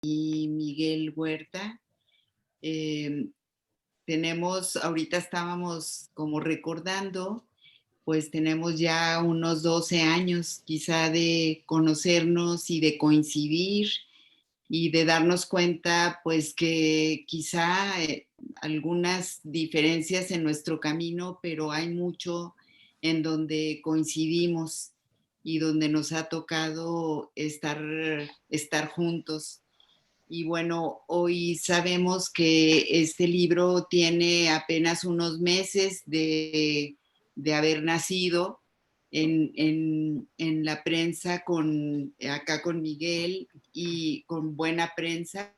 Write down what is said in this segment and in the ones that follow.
y Miguel Huerta. Eh, ahorita estábamos como recordando, pues tenemos ya unos 12 años quizá de conocernos y de coincidir y de darnos cuenta pues que quizá algunas diferencias en nuestro camino, pero hay mucho en donde coincidimos y donde nos ha tocado estar juntos. Y bueno, hoy sabemos que este libro tiene apenas unos meses de haber nacido en la prensa acá con Miguel y con buena prensa.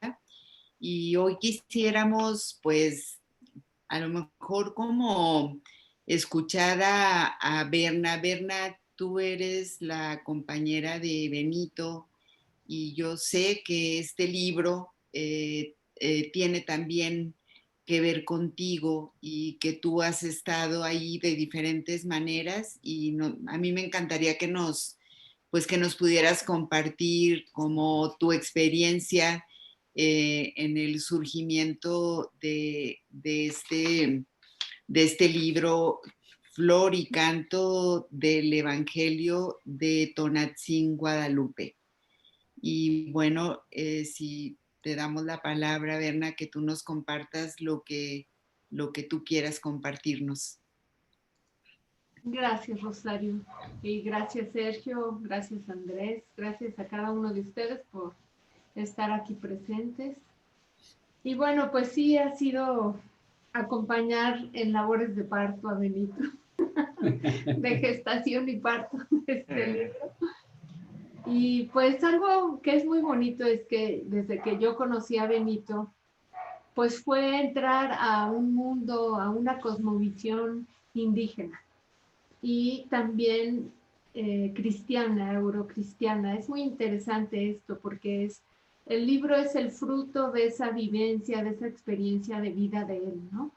Y hoy quisiéramos, pues, a lo mejor como escuchar a Berna. Berna, tú eres la compañera de Benito y yo sé que este libro tiene también que ver contigo y que tú has estado ahí de diferentes maneras y a mí me encantaría pues que nos pudieras compartir como tu experiencia en el surgimiento de este libro, Flor y Canto del Evangelio de Tonatzin Guadalupe. Y bueno, si te damos la palabra, Berna, que tú nos compartas lo que tú quieras compartirnos. Gracias, Rosario. Y gracias, Sergio. Gracias, Andrés. Gracias a cada uno de ustedes por estar aquí presentes. Y bueno, pues sí, ha sido acompañar en labores de parto a Benito, de gestación y parto de este libro. Y pues algo que es muy bonito es que desde que yo conocí a Benito, pues fue entrar a un mundo, a una cosmovisión indígena y también cristiana, eurocristiana. Es muy interesante esto porque el libro es el fruto de esa vivencia, de esa experiencia de vida de él, ¿no?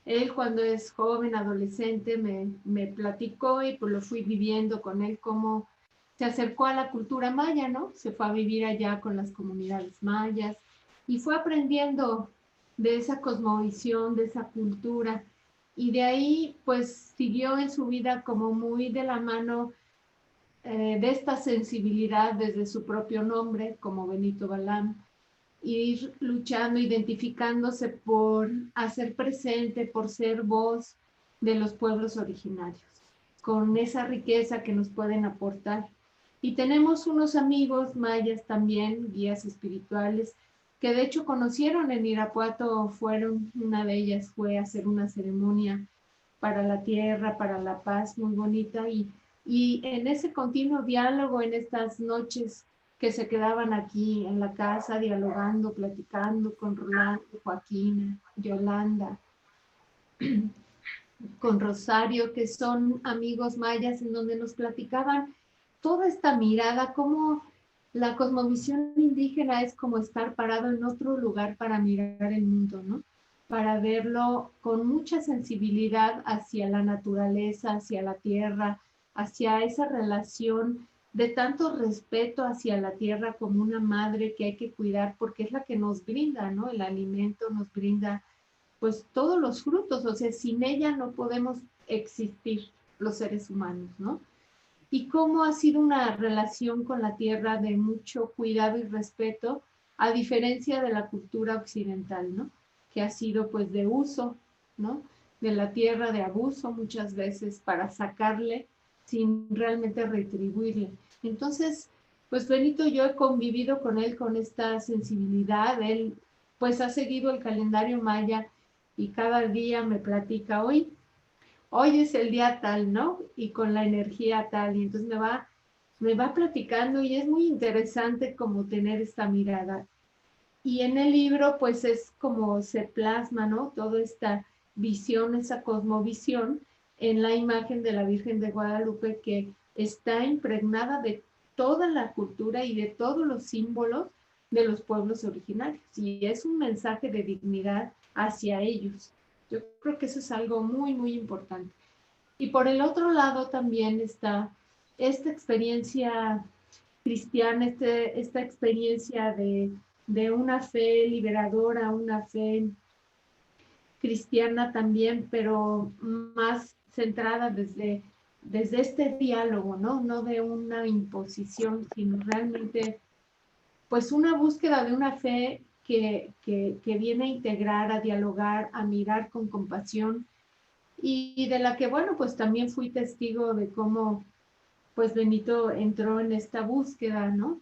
Él cuando es joven, adolescente, me platicó y pues lo fui viviendo con él cómo se acercó a la cultura maya, ¿no? Se fue a vivir allá con las comunidades mayas y fue aprendiendo de esa cosmovisión, de esa cultura. Y de ahí, pues, siguió en su vida como muy de la mano de esta sensibilidad desde su propio nombre, como Benito Balam, ir luchando, identificándose por hacer presente, por ser voz de los pueblos originarios, con esa riqueza que nos pueden aportar. Y tenemos unos amigos mayas también, guías espirituales, que de hecho conocieron en Irapuato, una de ellas fue a hacer una ceremonia para la tierra, para la paz, muy bonita, y en ese continuo diálogo, en estas noches que se quedaban aquí en la casa dialogando, platicando con Rolando, Joaquín, Yolanda, con Rosario, que son amigos mayas, en donde nos platicaban toda esta mirada, cómo la cosmovisión indígena es como estar parado en otro lugar para mirar el mundo, ¿no? Para verlo con mucha sensibilidad hacia la naturaleza, hacia la tierra, hacia esa relación de tanto respeto hacia la tierra como una madre que hay que cuidar porque es la que nos brinda, ¿no? El alimento nos brinda pues todos los frutos, o sea, sin ella no podemos existir los seres humanos, ¿no? Y cómo ha sido una relación con la tierra de mucho cuidado y respeto, a diferencia de la cultura occidental, ¿no? Que ha sido pues de uso, ¿no? De la tierra, de abuso muchas veces para sacarle sin realmente retribuirle. Entonces, pues Benito, yo he convivido con él con esta sensibilidad, él pues ha seguido el calendario maya y cada día me platica, hoy es el día tal, ¿no? Y con la energía tal, y entonces me va platicando y es muy interesante como tener esta mirada. Y en el libro, pues es como se plasma, ¿no? Toda esta visión, esa cosmovisión en la imagen de la Virgen de Guadalupe que está impregnada de toda la cultura y de todos los símbolos de los pueblos originarios. Y es un mensaje de dignidad hacia ellos. Yo creo que eso es algo muy, muy importante. Y por el otro lado también está esta experiencia cristiana, esta experiencia de una fe liberadora, una fe cristiana también, pero más centrada desde este diálogo, ¿no? No de una imposición, sino realmente, pues una búsqueda de una fe que viene a integrar, a dialogar, a mirar con compasión y de la que, bueno, pues también fui testigo de cómo, pues Benito entró en esta búsqueda, ¿no?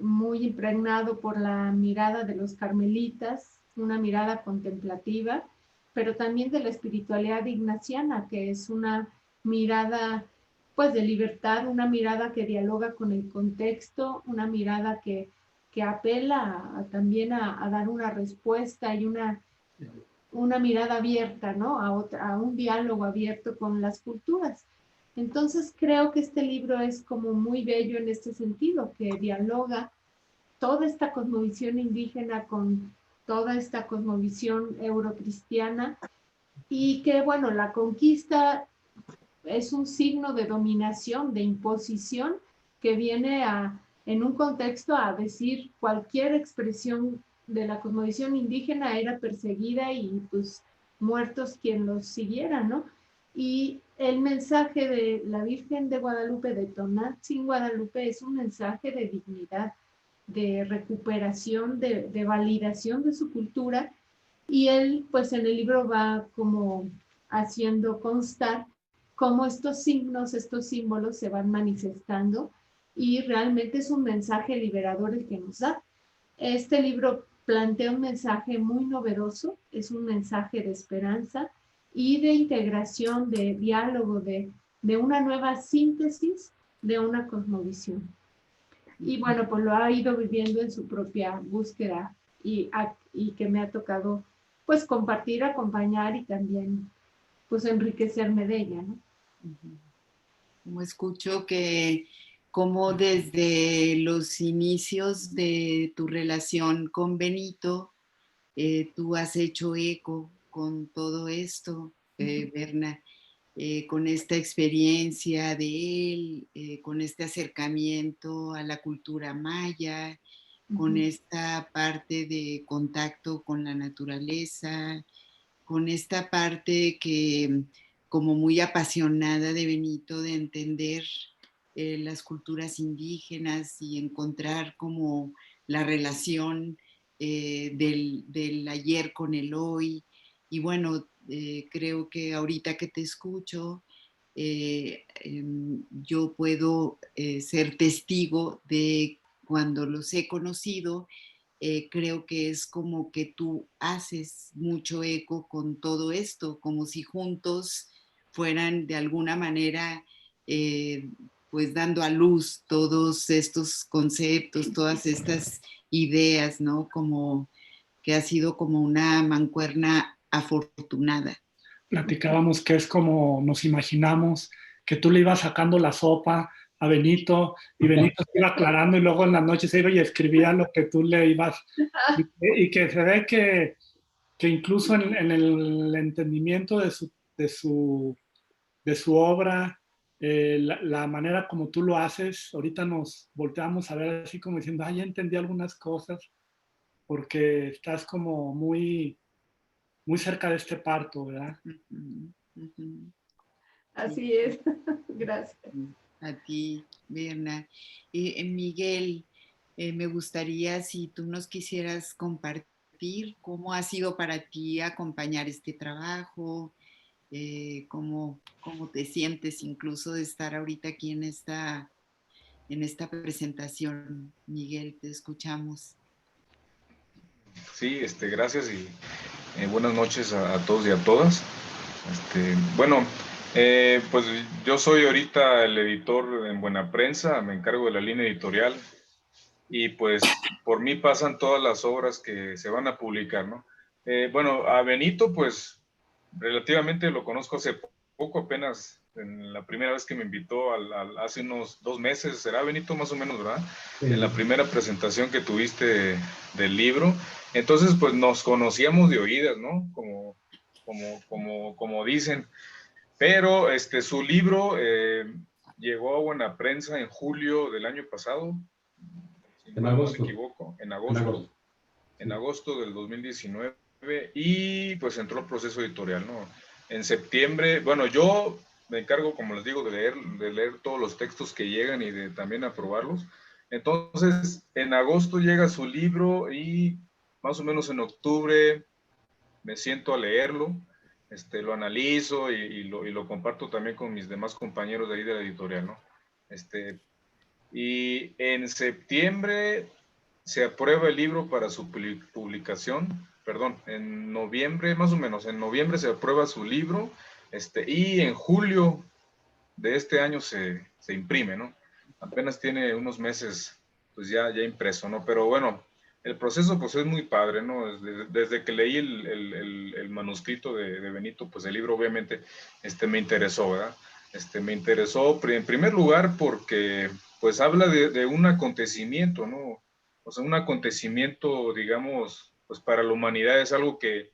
Muy impregnado por la mirada de los carmelitas, una mirada contemplativa, pero también de la espiritualidad ignaciana, que es una mirada pues de libertad, una mirada que dialoga con el contexto, una mirada que apela también a dar una respuesta y una mirada abierta, ¿no? A un diálogo abierto con las culturas. Entonces creo que este libro es como muy bello en este sentido, que dialoga toda esta cosmovisión indígena con toda esta cosmovisión eurocristiana y que, bueno, la conquista es un signo de dominación, de imposición que viene en un contexto a decir cualquier expresión de la cosmovisión indígena era perseguida y pues muertos quien los siguiera, ¿no? Y el mensaje de la Virgen de Guadalupe, de Tonantzin Guadalupe, es un mensaje de dignidad, de recuperación, de validación de su cultura. Y él, pues en el libro va como haciendo constar cómo estos signos, estos símbolos se van manifestando y realmente es un mensaje liberador el que nos da. Este libro plantea un mensaje muy novedoso, es un mensaje de esperanza y de integración, de diálogo, de una nueva síntesis de una cosmovisión. Y bueno, pues lo ha ido viviendo en su propia búsqueda y que me ha tocado pues compartir, acompañar y también pues enriquecerme de ella, ¿no? Como escucho que como desde los inicios de tu relación con Benito, tú has hecho eco con todo esto, Berna, con esta experiencia de él, con este acercamiento a la cultura maya, con esta parte de contacto con la naturaleza, con esta parte que como muy apasionada de Benito de entender las culturas indígenas y encontrar como la relación del ayer con el hoy. Y bueno, creo que ahorita que te escucho, yo puedo ser testigo de cuando los he conocido. Creo que es como que tú haces mucho eco con todo esto, como si juntos fueran de alguna manera pues dando a luz todos estos conceptos, todas estas ideas, ¿no? Como que ha sido como una mancuerna afortunada. Platicábamos que es como nos imaginamos que tú le ibas sacando la sopa a Benito y Benito se iba aclarando y luego en la noche se iba y escribía lo que tú le ibas y que se ve que incluso en el entendimiento de su obra, la manera como tú lo haces, ahorita nos volteamos a ver así como diciendo, ah, ya entendí algunas cosas porque estás como muy, muy cerca de este parto, ¿verdad? Uh-huh, uh-huh. Así es, gracias. A ti, Berna. Miguel, me gustaría si tú nos quisieras compartir cómo ha sido para ti acompañar este trabajo, cómo te sientes incluso de estar ahorita aquí en esta presentación. Miguel, te escuchamos. Sí, gracias y buenas noches a todos y a todas. Bueno, pues yo soy ahorita el editor en Buena Prensa, me encargo de la línea editorial y pues por mí pasan todas las obras que se van a publicar, ¿no? Bueno, a Benito pues relativamente lo conozco hace poco, apenas en la primera vez que me invitó hace unos 2 meses, será Benito más o menos, ¿verdad? Sí. En la primera presentación que tuviste del libro. Entonces pues nos conocíamos de oídas, ¿no? Como dicen. Pero su libro llegó a Buena Prensa en julio del año pasado, si mal no me equivoco, en agosto. en agosto del 2019 y pues entró el proceso editorial, ¿no? En septiembre, bueno, yo me encargo, como les digo, de leer todos los textos que llegan y de también aprobarlos. Entonces, en agosto llega su libro y más o menos en octubre me siento a leerlo, lo analizo y lo comparto también con mis demás compañeros de ahí de la editorial, ¿no? Y en septiembre se aprueba el libro para su publicación, perdón, en noviembre, más o menos, en noviembre se aprueba su libro, y en julio de este año se imprime, ¿no? Apenas tiene unos meses, pues ya impreso, ¿no? Pero bueno, el proceso pues es muy padre, ¿no? Desde que leí el manuscrito de Benito, pues el libro obviamente me interesó, ¿verdad? Me interesó en primer lugar porque pues habla de un acontecimiento, ¿no? O sea, un acontecimiento, digamos, pues para la humanidad es algo que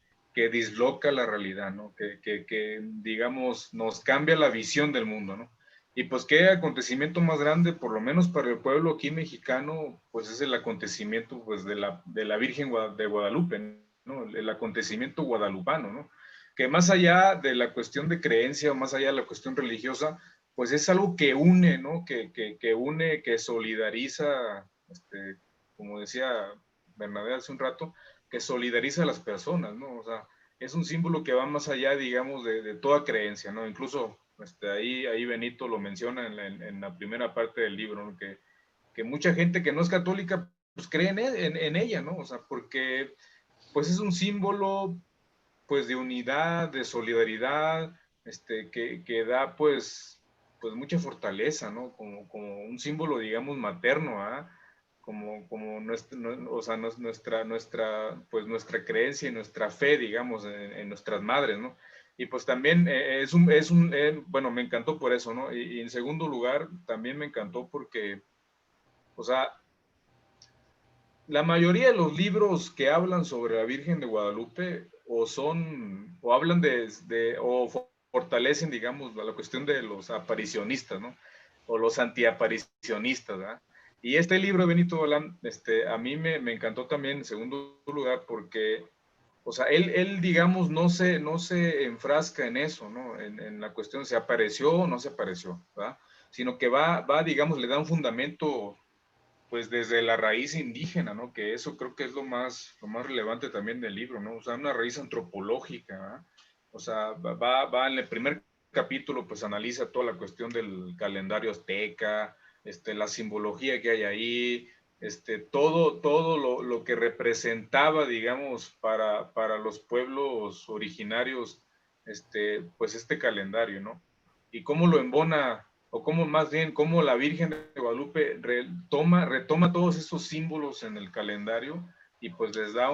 disloca la realidad, ¿no? Que, digamos, nos cambia la visión del mundo, ¿no? Y pues qué acontecimiento más grande, por lo menos para el pueblo aquí mexicano, pues es el acontecimiento pues de la Virgen de Guadalupe, ¿no? El acontecimiento guadalupano, ¿no? Que más allá de la cuestión de creencia o más allá de la cuestión religiosa, pues es algo que une, ¿no? Que une, que solidariza, como decía Bernabé hace un rato, que solidariza a las personas, ¿no? O sea, es un símbolo que va más allá, digamos, de toda creencia, ¿no? Incluso ahí Benito lo menciona en la primera parte del libro, ¿no? Que mucha gente que no es católica, pues cree en ella, ¿no? O sea, porque pues es un símbolo, pues, de unidad, de solidaridad, que da, pues mucha fortaleza, ¿no? Como un símbolo, digamos, materno, ¿ah? Como o sea, pues nuestra creencia y nuestra fe, digamos, en nuestras madres, ¿no? Y pues también bueno, me encantó por eso, ¿no? Y en segundo lugar, también me encantó porque, o sea, la mayoría de los libros que hablan sobre la Virgen de Guadalupe o hablan o fortalecen, digamos, la cuestión de los aparicionistas, ¿no? O los antiaparicionistas, ¿verdad? Y este libro de Benito Balán, a mí me encantó también en segundo lugar porque, o sea, él digamos, no se enfrasca en eso, ¿no? En la cuestión se apareció o no se apareció, ¿verdad? Sino que digamos, le da un fundamento pues desde la raíz indígena, ¿no? Que eso creo que es lo más relevante también del libro, ¿no? O sea, una raíz antropológica, ¿no? O sea, va en el primer capítulo, pues analiza toda la cuestión del calendario azteca, la simbología que hay ahí, todo lo que representaba, digamos, para los pueblos originarios, pues este calendario, ¿no? Y cómo lo embona o cómo más bien, cómo la Virgen de Guadalupe retoma todos esos símbolos en el calendario y pues les da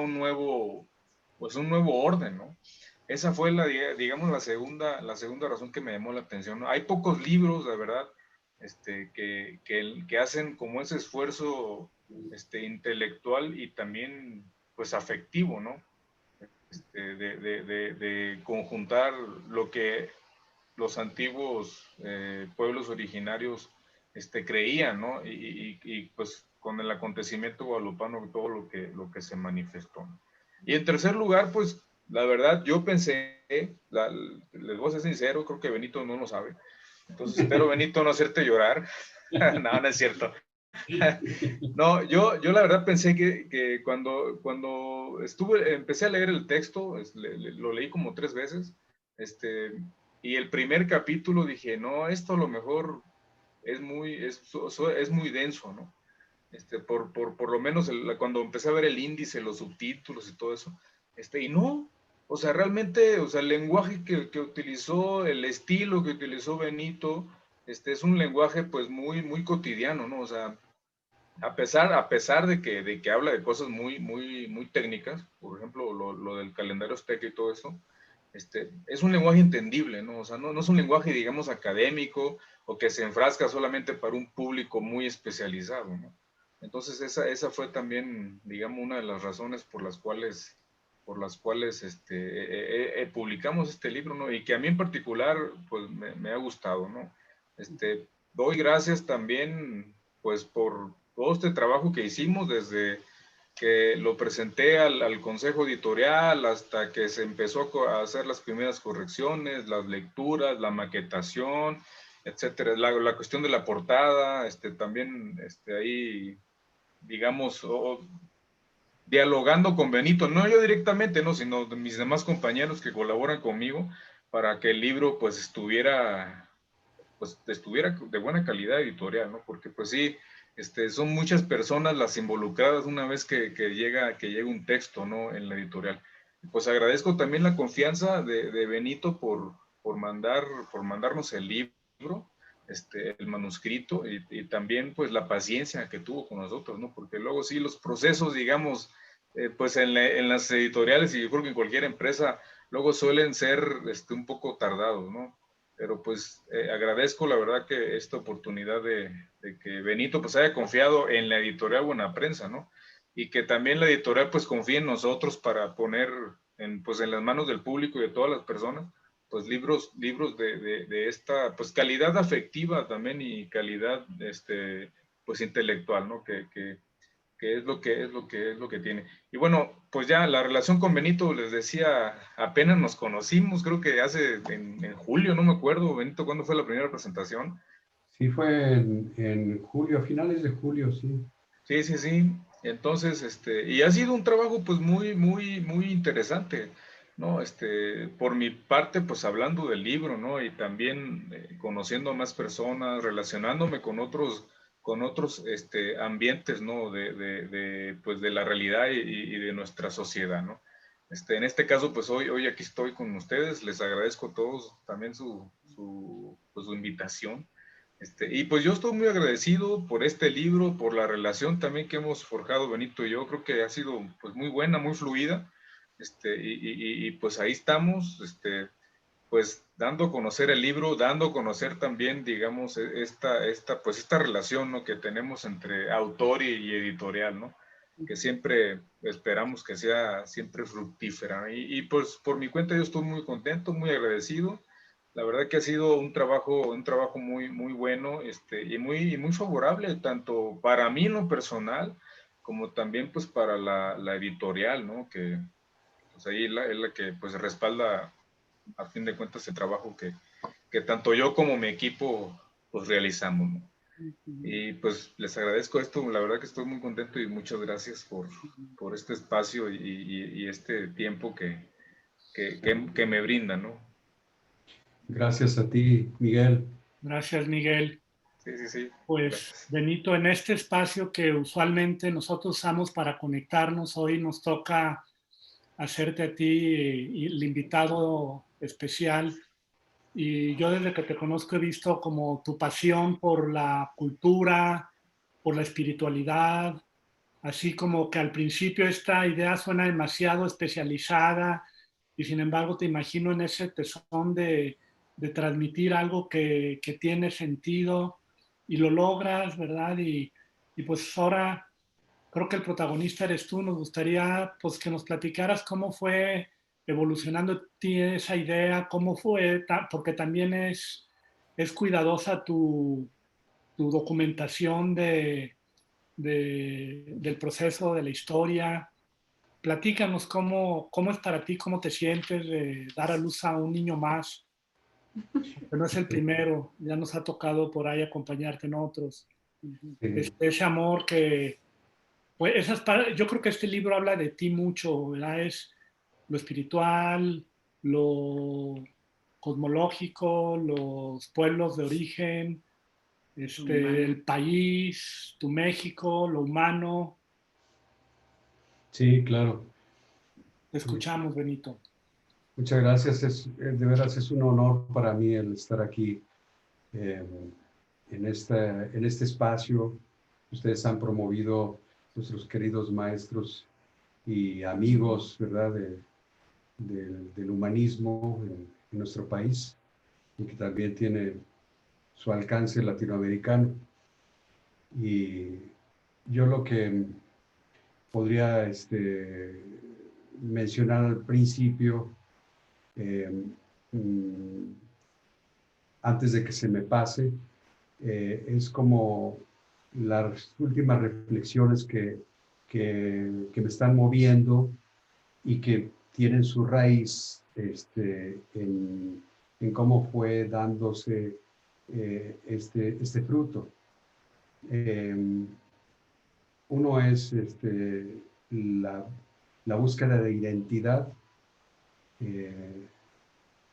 pues un nuevo orden, ¿no? Esa fue digamos, la segunda razón que me llamó la atención, ¿no? Hay pocos libros, de verdad, que hacen como ese esfuerzo, intelectual y también, pues, afectivo, ¿no? De conjuntar lo que los antiguos pueblos originarios creían, ¿no? Pues con el acontecimiento guadalupano, todo lo que se manifestó. Y en tercer lugar, pues la verdad, yo pensé, les voy a ser sincero, creo que Benito no lo sabe, entonces espero, Benito, no hacerte llorar. No, no es cierto. No, yo la verdad pensé que cuando empecé a leer el texto, lo leí como 3 veces, y el primer capítulo dije, no, esto a lo mejor es muy denso, ¿no? Por lo menos cuando empecé a ver el índice, los subtítulos y todo eso, y no, o sea, realmente, o sea, el lenguaje que utilizó, el estilo que utilizó Benito, es un lenguaje pues muy, muy cotidiano, ¿no? O sea, a pesar de que habla de cosas muy, muy, muy técnicas, por ejemplo, lo del calendario azteca y todo eso, es un lenguaje entendible, ¿no? O sea, no es un lenguaje, digamos, académico o que se enfrasca solamente para un público muy especializado, ¿no? Entonces, esa fue también, digamos, una de las razones por las cuales publicamos este libro, ¿no? Y que a mí en particular, pues, me ha gustado, ¿no? Doy gracias también, pues, por todo este trabajo que hicimos que lo presenté al consejo editorial hasta que se empezó a hacer las primeras correcciones, las lecturas, la maquetación, etcétera. La cuestión de la portada, también ahí, digamos, dialogando con Benito, no yo directamente, no, sino de mis demás compañeros que colaboran conmigo para que el libro pues estuviera de buena calidad editorial, ¿no? Porque pues sí, son muchas personas las involucradas una vez que llega un texto, ¿no? En la editorial. Pues agradezco también la confianza de Benito por mandarnos el libro, el manuscrito, y también pues la paciencia que tuvo con nosotros, ¿no? Porque luego sí los procesos, digamos, pues en las editoriales, y yo creo que en cualquier empresa, luego suelen ser un poco tardados, ¿no? Pero pues agradezco la verdad que esta oportunidad de que Benito pues haya confiado en la editorial Buena Prensa, ¿no? Y que también la editorial pues confíe en nosotros para poner pues en las manos del público y de todas las personas pues libros de esta pues calidad afectiva también y calidad pues intelectual, ¿no? Que es lo que tiene. Y bueno, pues ya la relación con Benito, les decía, apenas nos conocimos, creo que hace en julio, no me acuerdo, Benito, ¿cuándo fue la primera presentación? Sí, fue en julio, a finales de julio, sí. Sí, sí, sí. Entonces, y ha sido un trabajo pues muy interesante, ¿no? Por mi parte, pues hablando del libro, ¿no? Y también conociendo a más personas, relacionándome con otros ambientes, ¿no? Pues de la realidad y de nuestra sociedad, ¿no? En este caso, pues hoy aquí estoy con ustedes, les agradezco a todos también pues, su invitación. Y pues yo estoy muy agradecido por este libro, por la relación también que hemos forjado Benito y yo. Creo que ha sido pues muy buena, muy fluida. Pues ahí estamos, pues dando a conocer el libro, dando a conocer también, digamos, pues esta relación, ¿no? Que tenemos entre autor y editorial, ¿no? Que siempre esperamos que sea siempre fructífera. Y pues por mi cuenta yo estoy muy contento, muy agradecido. La verdad que ha sido un trabajo muy bueno, y muy favorable, tanto para mí en lo personal, como también pues para la editorial, ¿no? Que pues ahí es la que pues respalda a fin de cuentas el trabajo que tanto yo como mi equipo pues realizamos, ¿no? Y pues les agradezco esto, la verdad que estoy muy contento y muchas gracias por este espacio y este tiempo que me brindan, ¿no? Gracias a ti, Miguel. Gracias, Miguel. Sí, sí, sí. Pues, Gracias. Benito, en este espacio que usualmente nosotros usamos para conectarnos, hoy nos toca hacerte a ti el invitado especial. Y yo desde que te conozco he visto como tu pasión por la cultura, por la espiritualidad, así como que al principio esta idea suena demasiado especializada y sin embargo te imagino en ese tesón de transmitir algo que tiene sentido y lo logras, ¿verdad? Y pues ahora creo que el protagonista eres tú. Nos gustaría pues que nos platicaras cómo fue evolucionando esa idea, cómo fue, porque también es cuidadosa tu documentación del proceso, de la historia. Platícanos cómo es para ti, cómo te sientes de dar a luz a un niño más, que no es el primero, ya nos ha tocado por ahí acompañarte en otros. Ese amor que, pues yo creo que este libro habla de ti mucho, ¿verdad? Es lo espiritual, lo cosmológico, los pueblos de origen, el país, tu México, lo humano. Sí, claro. Te escuchamos, Benito. Muchas gracias. De veras es un honor para mí el estar aquí eh, en este espacio. Ustedes han promovido nuestros queridos maestros y amigos, ¿verdad? Del humanismo en nuestro país y que también tiene su alcance latinoamericano. Y yo lo que podría mencionar al principio, eh, mm, antes de que se me pase, es como las últimas reflexiones que me están moviendo y que tienen su raíz en cómo fue dándose este fruto. Uno es la búsqueda de identidad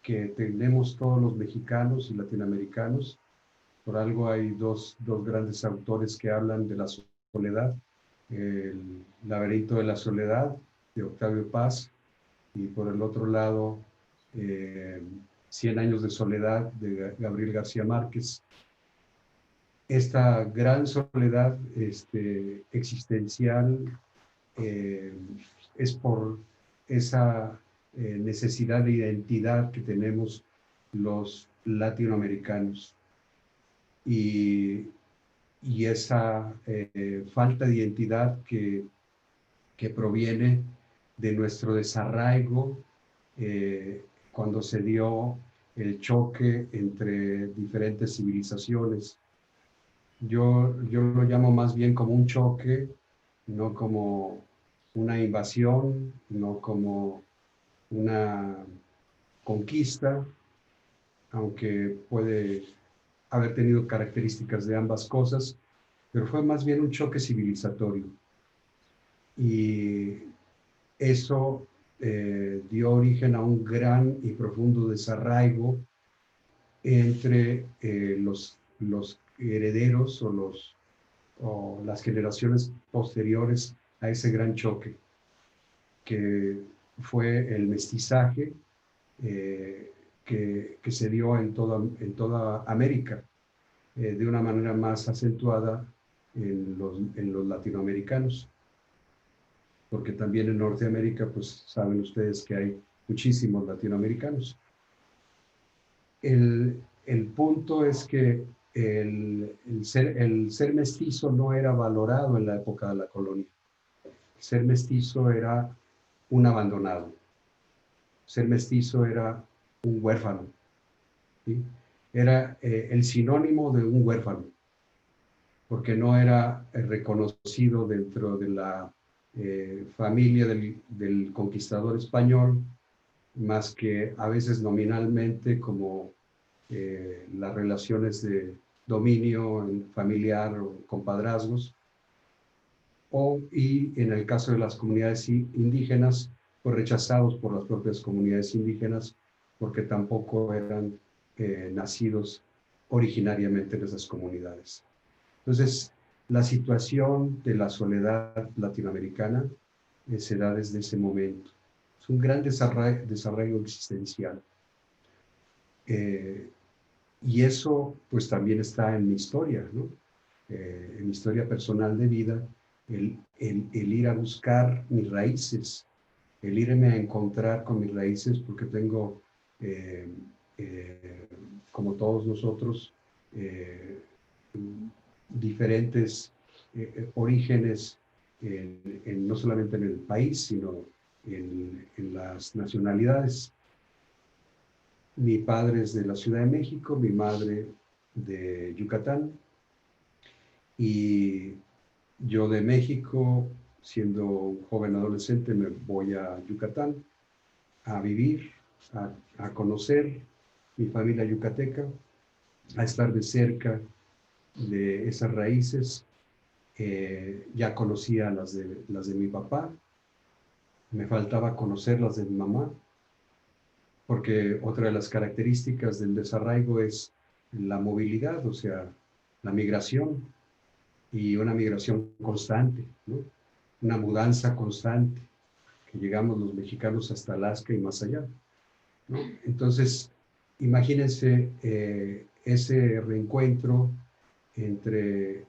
que tenemos todos los mexicanos y latinoamericanos. Por algo hay dos grandes autores que hablan de la soledad: El laberinto de la soledad, de Octavio Paz, y por el otro lado, 100 años de soledad, de Gabriel García Márquez. Esta gran soledad existencial es por esa necesidad de identidad que tenemos los latinoamericanos. Y esa falta de identidad que proviene de nuestro desarraigo cuando se dio el choque entre diferentes civilizaciones. Yo lo llamo más bien como un choque, no como una invasión, no como una conquista, aunque puede haber tenido características de ambas cosas, pero fue más bien un choque civilizatorio. Y eso dio origen a un gran y profundo desarraigo entre los herederos o las generaciones posteriores a ese gran choque, que fue el mestizaje que se dio en toda América, de una manera más acentuada en los latinoamericanos, porque también en Norteamérica, pues saben ustedes que hay muchísimos latinoamericanos. El punto es que el ser mestizo no era valorado en la época de la colonia. Ser mestizo era un abandonado. Ser mestizo era un huérfano, ¿sí? Era el sinónimo de un huérfano, porque no era reconocido dentro de la familia del conquistador español, más que a veces nominalmente, como las relaciones de dominio familiar o compadrazgos, y en el caso de las comunidades indígenas, pues rechazados por las propias comunidades indígenas, porque tampoco eran nacidos originariamente en esas comunidades. Entonces, la situación de la soledad latinoamericana se da desde ese momento. Es un gran desarraigo existencial. Y eso pues también está en mi historia, ¿no? En mi historia personal de vida, el ir a buscar mis raíces, el irme a encontrar con mis raíces, porque tengo, como todos nosotros, diferentes orígenes, no solamente en el país, sino en las nacionalidades. Mi padre es de la Ciudad de México, mi madre de Yucatán, y yo de México, siendo un joven adolescente, me voy a Yucatán a vivir, a conocer mi familia yucateca, a estar de cerca de esas raíces. Ya conocía las de mi papá, me faltaba conocer las de mi mamá, porque otra de las características del desarraigo es la movilidad, o sea, la migración, y una migración constante, ¿no? Una mudanza constante, que llegamos los mexicanos hasta Alaska y más allá, ¿no? Entonces, imagínense ese reencuentro entre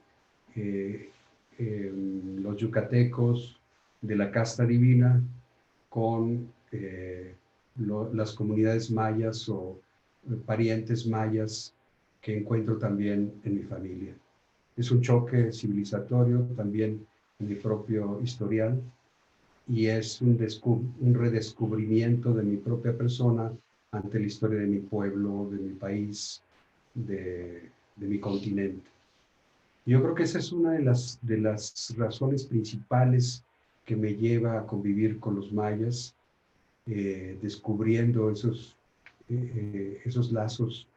los yucatecos de la casta divina con las comunidades mayas o parientes mayas que encuentro también en mi familia. Es un choque civilizatorio también en mi propio historial, y es un redescubrimiento de mi propia persona ante la historia de mi pueblo, de mi país, de mi continente. Yo creo que esa es una de las razones principales que me lleva a convivir con los mayas, descubriendo esos lazos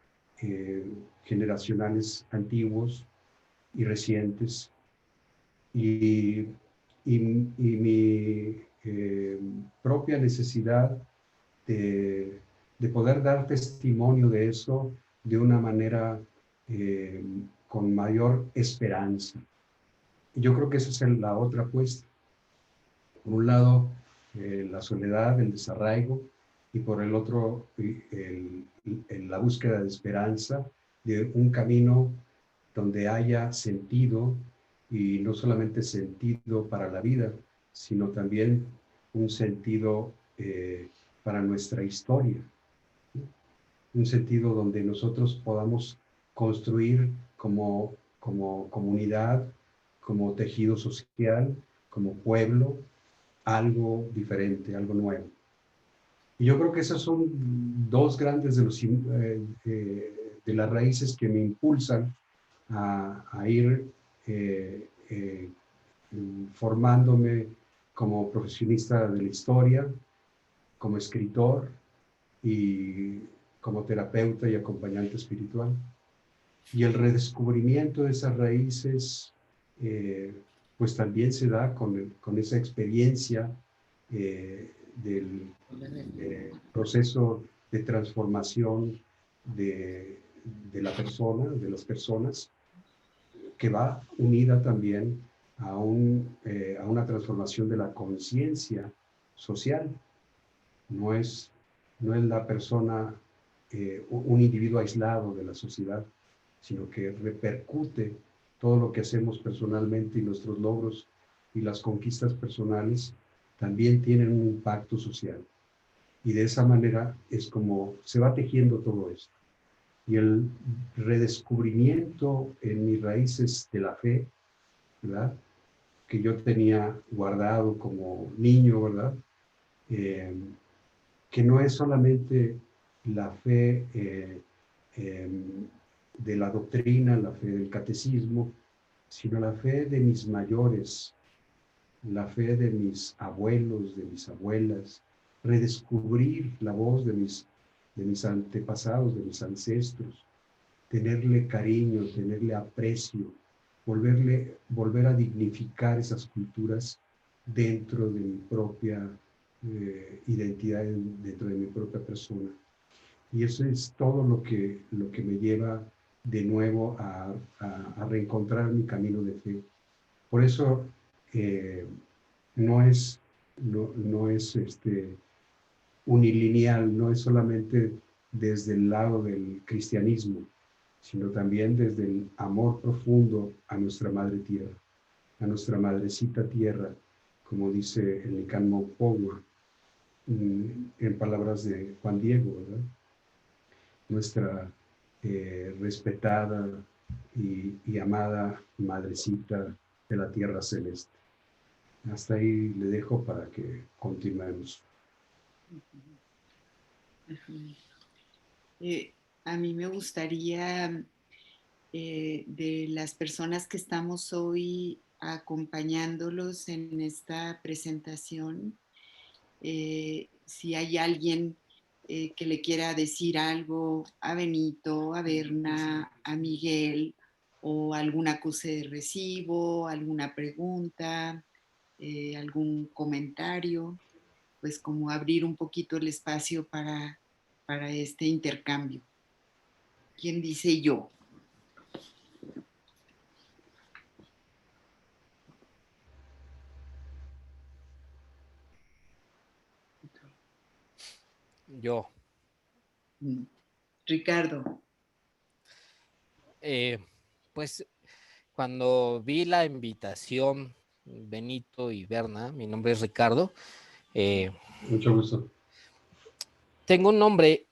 generacionales antiguos y recientes, y, y mi propia necesidad de, de poder dar testimonio de eso de una manera con mayor esperanza. Y yo creo que esa es la otra apuesta. Por un lado, la soledad, el desarraigo, y por el otro, la búsqueda de esperanza, de un camino donde haya sentido, y no solamente sentido para la vida, sino también un sentido para nuestra historia, un sentido donde nosotros podamos construir como comunidad, como tejido social, como pueblo, algo diferente, algo nuevo. Y yo creo que esas son dos grandes de las raíces que me impulsan a ir formándome como profesionista de la historia, como escritor y como terapeuta y acompañante espiritual. Y el redescubrimiento de esas raíces, pues también se da con esa experiencia del proceso de transformación de la persona, de las personas, que va unida también a una transformación de la conciencia social. No es la persona un individuo aislado de la sociedad, sino que repercute todo lo que hacemos personalmente, y nuestros logros y las conquistas personales también tienen un impacto social. Y de esa manera es como se va tejiendo todo esto. Y el redescubrimiento en mis raíces de la fe, ¿verdad?, que yo tenía guardado como niño, ¿verdad?, que no es solamente la fe de la doctrina, la fe del catecismo, sino la fe de mis mayores, la fe de mis abuelos, de mis abuelas, redescubrir la voz de mis antepasados, de mis ancestros, tenerle cariño, tenerle aprecio, volver a dignificar esas culturas dentro de mi propia identidad, dentro de mi propia persona. Y eso es todo lo que me lleva de nuevo a reencontrar mi camino de fe. Por eso no es unilineal, no es solamente desde el lado del cristianismo, sino también desde el amor profundo a nuestra madre tierra, a nuestra madrecita tierra, como dice el Nican Maupogua, en palabras de Juan Diego, ¿verdad?, nuestra respetada y amada madrecita de la tierra celeste. Hasta ahí le dejo para que continuemos. A mí me gustaría, de las personas que estamos hoy acompañándolos en esta presentación, si hay alguien que le quiera decir algo a Benito, a Berna, a Miguel, o algún acuse de recibo, alguna pregunta, algún comentario, pues como abrir un poquito el espacio para este intercambio. ¿Quién dice yo? Yo. Ricardo. Pues cuando vi la invitación, Benito y Berna, mi nombre es Ricardo. Mucho gusto. Tengo un nombre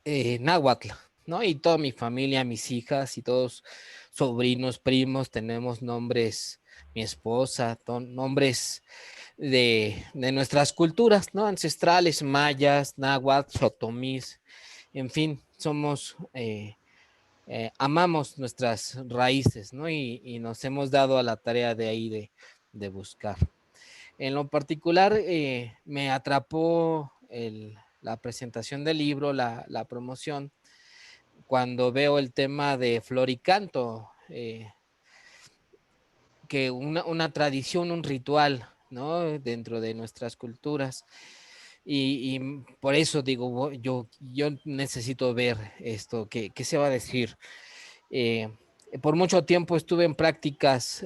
de náhuatl, ¿no? Y toda mi familia, mis hijas y todos sobrinos, primos, tenemos nombres, mi esposa, nombres de nuestras culturas, ¿no? Ancestrales, mayas, náhuatl, otomís, en fin, somos amamos nuestras raíces, ¿no? Y nos hemos dado a la tarea de ahí de buscar. En lo particular, me atrapó la presentación del libro, la promoción, cuando veo el tema de Flor y Canto, que una tradición, un ritual, ¿no? Dentro de nuestras culturas. Y por eso digo, yo necesito ver esto, qué se va a decir. Por mucho tiempo estuve en prácticas,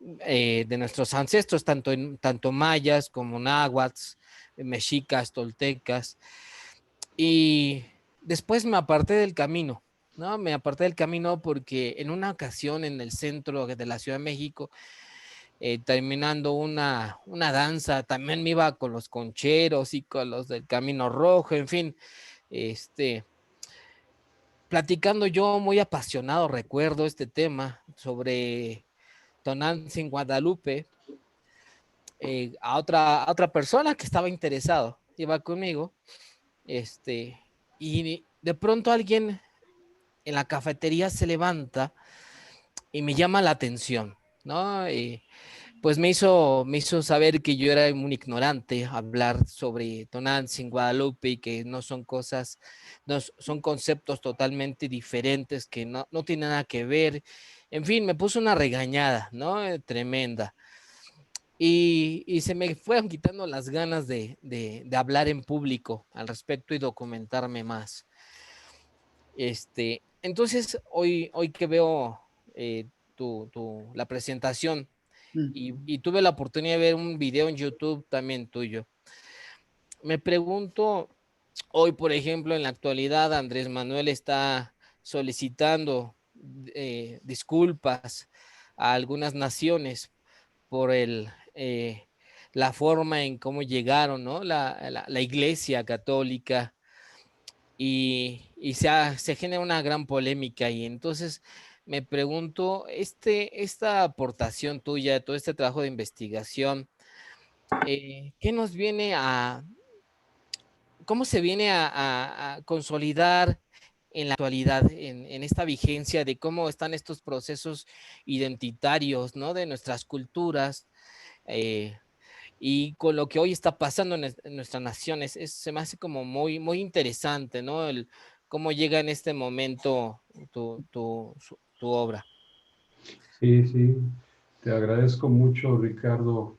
de nuestros ancestros, tanto mayas como náhuatls, mexicas, toltecas, y después me aparté del camino, ¿no? Me aparté del camino porque en una ocasión en el centro de la Ciudad de México, terminando una danza, también me iba con los concheros y con los del Camino Rojo, en fin, platicando yo muy apasionado, recuerdo este tema sobre Tonantzin Guadalupe, a otra persona que estaba interesado, iba conmigo, y de pronto alguien en la cafetería se levanta y me llama la atención, ¿no? Pues me hizo saber que yo era un ignorante, hablar sobre Tonantzin Guadalupe y que no son cosas, son conceptos totalmente diferentes que no tienen nada que ver. En fin, me puso una regañada, ¿no? Tremenda. Y se me fueron quitando las ganas de hablar en público al respecto y documentarme más. Entonces, hoy que veo la presentación y tuve la oportunidad de ver un video en YouTube también tuyo, me pregunto, hoy, por ejemplo, en la actualidad, Andrés Manuel está solicitando disculpas a algunas naciones por la forma en cómo llegaron, ¿no? La Iglesia Católica, y se genera una gran polémica, y entonces me pregunto, esta aportación tuya, todo este trabajo de investigación, ¿qué nos viene cómo se viene a consolidar en la actualidad, en esta vigencia de cómo están estos procesos identitarios, ¿no? De nuestras culturas, eh, y con lo que hoy está pasando en nuestras naciones? Se me hace como muy interesante, ¿no? Cómo llega en este momento tu obra. Sí, sí, te agradezco mucho, Ricardo,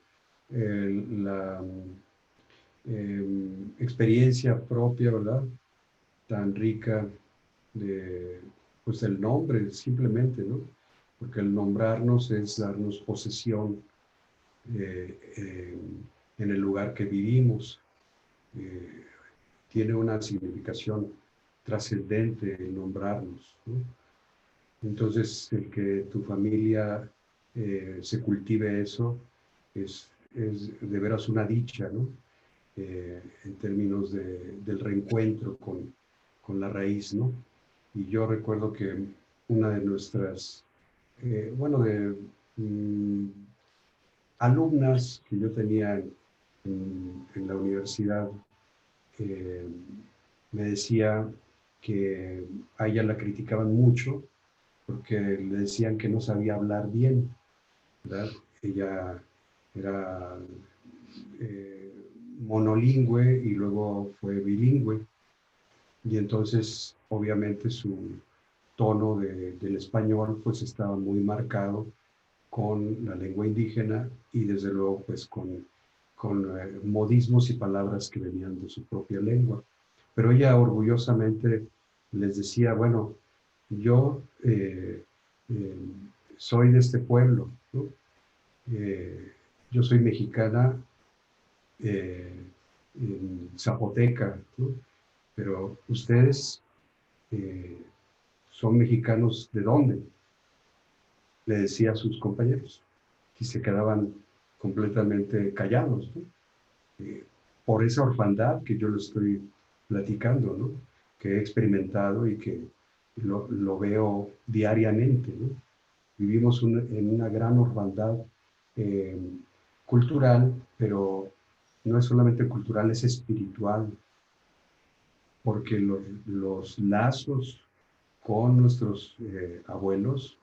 la experiencia propia, ¿verdad? Tan rica de, pues el nombre, simplemente, ¿no? Porque el nombrarnos es darnos posesión en el lugar que vivimos. Tiene una significación trascendente el nombrarnos, ¿no? Entonces, el que tu familia se cultive eso es de veras una dicha, ¿no? En términos del reencuentro con la raíz, ¿no? Y yo recuerdo que una de nuestras, alumnas que yo tenía en la universidad, me decía que a ella la criticaban mucho porque le decían que no sabía hablar bien, ¿verdad? Ella era monolingüe y luego fue bilingüe, y entonces obviamente su tono del español pues estaba muy marcado con la lengua indígena y desde luego pues con modismos y palabras que venían de su propia lengua. Pero ella orgullosamente les decía, bueno, yo soy de este pueblo, ¿no? Yo soy mexicana, en zapoteca, ¿no? Pero ustedes son mexicanos, ¿de dónde? Le decía a sus compañeros, y se quedaban completamente callados, ¿no? Por esa orfandad que yo les estoy platicando, ¿no? Que he experimentado y que lo veo diariamente, ¿no? Vivimos en una gran orfandad cultural, pero no es solamente cultural, es espiritual. porque los lazos con nuestros abuelos,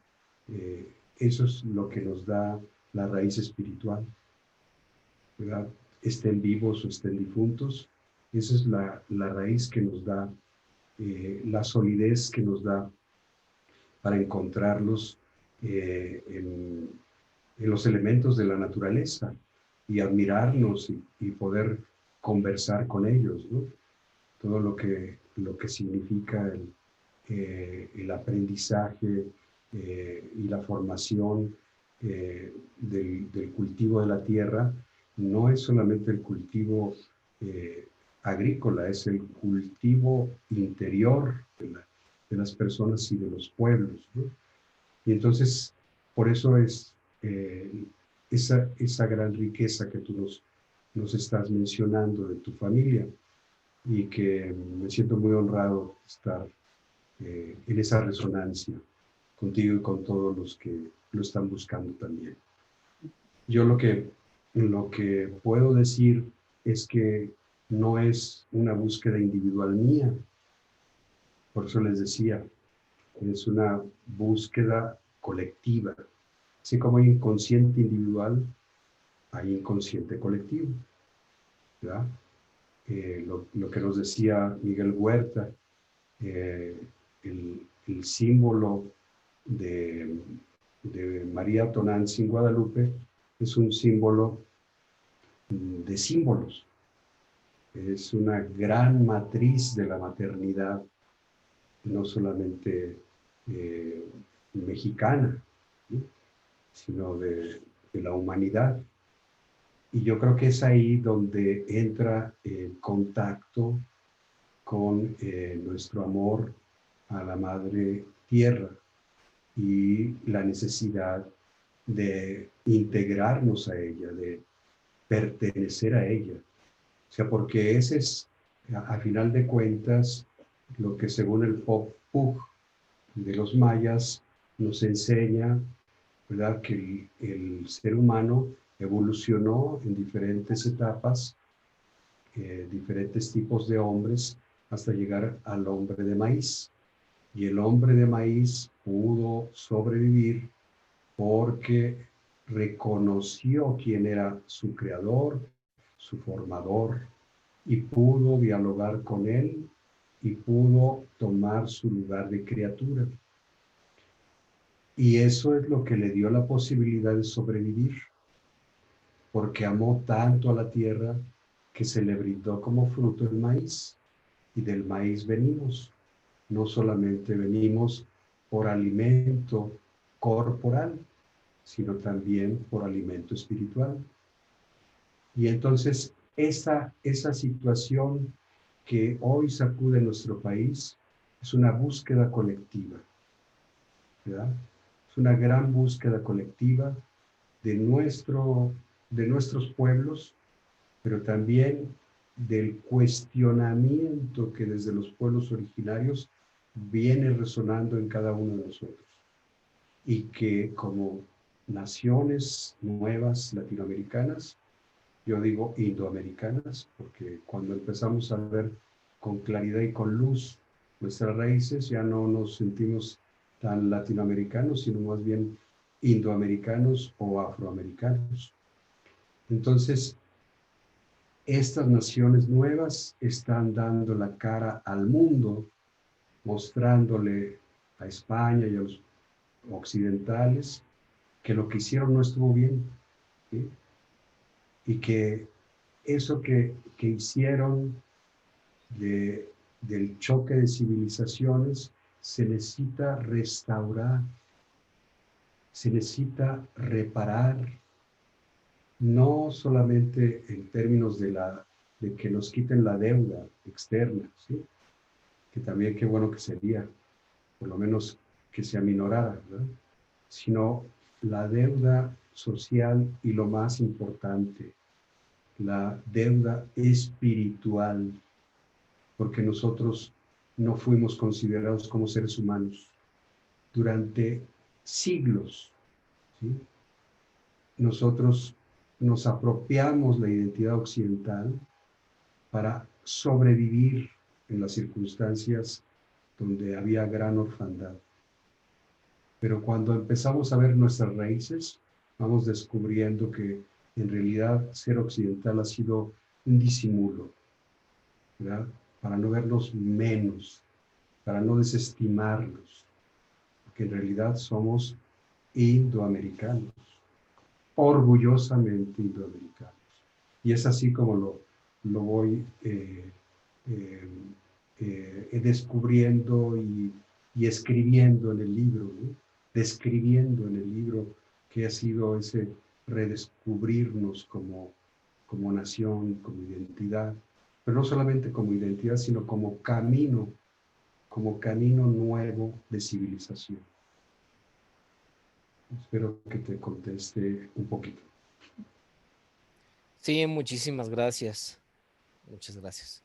eso es lo que nos da la raíz espiritual, ¿verdad? Estén vivos o estén difuntos, esa es la raíz que nos da, la solidez que nos da para encontrarlos en los elementos de la naturaleza y admirarnos y poder conversar con ellos, ¿no? Todo lo que significa el aprendizaje y la formación del cultivo de la tierra no es solamente el cultivo agrícola, es el cultivo interior de las personas y de los pueblos, ¿no? Y entonces, por eso es esa gran riqueza que tú nos estás mencionando de tu familia, y que me siento muy honrado de estar en esa resonancia contigo y con todos los que lo están buscando también. Yo lo que puedo decir es que no es una búsqueda individual mía, por eso les decía, es una búsqueda colectiva. Así como hay inconsciente individual, hay inconsciente colectivo, ¿verdad? Lo que nos decía Miguel Huerta, el símbolo de María Tonantzin Guadalupe es un símbolo de símbolos, es una gran matriz de la maternidad, no solamente mexicana, ¿sí?, sino de la humanidad. Y yo creo que es ahí donde entra el contacto con nuestro amor a la Madre Tierra y la necesidad de integrarnos a ella, de pertenecer a ella. O sea, porque ese es, a final de cuentas, lo que según el Pug de los mayas nos enseña, ¿verdad?, que el ser humano evolucionó en diferentes etapas, diferentes tipos de hombres, hasta llegar al hombre de maíz. Y el hombre de maíz pudo sobrevivir porque reconoció quién era su creador, su formador, y pudo dialogar con él y pudo tomar su lugar de criatura. Y eso es lo que le dio la posibilidad de sobrevivir, porque amó tanto a la tierra que se le brindó como fruto el maíz, y del maíz venimos. No solamente venimos por alimento corporal, sino también por alimento espiritual. Y entonces esa situación que hoy sacude nuestro país es una búsqueda colectiva, ¿verdad? Es una gran búsqueda colectiva de nuestros pueblos, pero también del cuestionamiento que desde los pueblos originarios viene resonando en cada uno de nosotros. Y que como naciones nuevas latinoamericanas, yo digo indoamericanas, porque cuando empezamos a ver con claridad y con luz nuestras raíces, ya no nos sentimos tan latinoamericanos, sino más bien indoamericanos o afroamericanos. Entonces, estas naciones nuevas están dando la cara al mundo, mostrándole a España y a los occidentales que lo que hicieron no estuvo bien, ¿sí? Y que eso que hicieron del choque de civilizaciones se necesita restaurar, se necesita reparar, no solamente en términos de que nos quiten la deuda externa, ¿sí?, que también qué bueno que sería, por lo menos que se aminorara, ¿verdad?, sino la deuda social y, lo más importante, la deuda espiritual, porque nosotros no fuimos considerados como seres humanos durante siglos, ¿sí? Nosotros nos apropiamos la identidad occidental para sobrevivir en las circunstancias donde había gran orfandad. Pero cuando empezamos a ver nuestras raíces, vamos descubriendo que en realidad ser occidental ha sido un disimulo, ¿verdad? Para no vernos menos, para no desestimarnos, porque en realidad somos indoamericanos, orgullosamente indoamericanos. Y es así como lo voy descubriendo y escribiendo en el libro, ¿no? Describiendo en el libro que ha sido ese redescubrirnos como nación, como identidad, pero no solamente como identidad, sino como camino nuevo de civilización. Espero que te conteste un poquito. Sí, muchísimas gracias. Muchas gracias.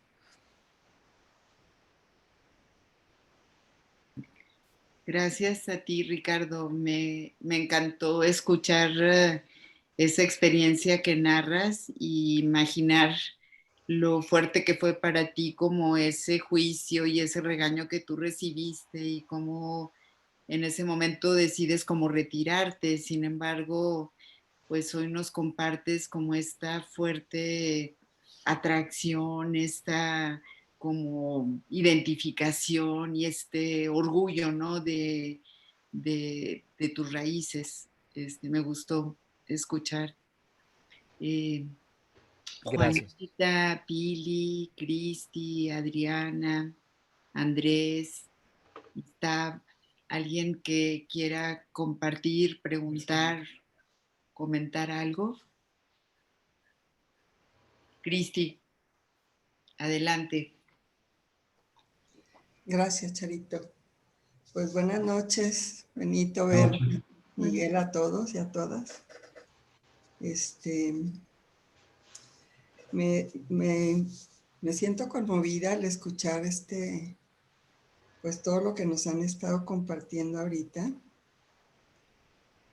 Gracias a ti, Ricardo. Me encantó escuchar esa experiencia que narras y imaginar lo fuerte que fue para ti, como ese juicio y ese regaño que tú recibiste y cómo en ese momento decides como retirarte. Sin embargo, pues hoy nos compartes como esta fuerte atracción, esta como identificación y este orgullo, ¿no? De tus raíces. Me gustó escuchar. Gracias. Juanita, Pili, Cristi, Adriana, Andrés, Tab, alguien que quiera compartir, preguntar, comentar algo. Cristi, adelante. Gracias, Charito. Pues buenas noches, Benito, Ver, Miguel, a todos y a todas. Me siento conmovida al escuchar pues todo lo que nos han estado compartiendo ahorita.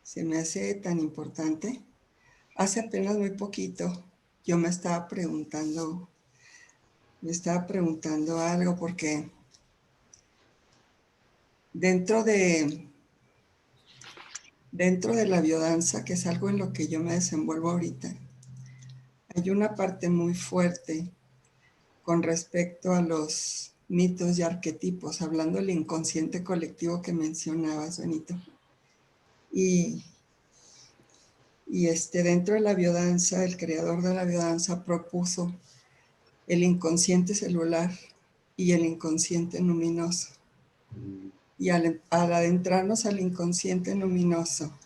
Se me hace tan importante. Hace apenas muy poquito yo me estaba preguntando algo porque dentro de la biodanza, que es algo en lo que yo me desenvuelvo ahorita, hay una parte muy fuerte con respecto a los mitos y arquetipos, hablando del inconsciente colectivo que mencionabas, Benito. Y dentro de la biodanza, el creador de la biodanza propuso el inconsciente celular y el inconsciente luminoso. Y al adentrarnos al inconsciente luminoso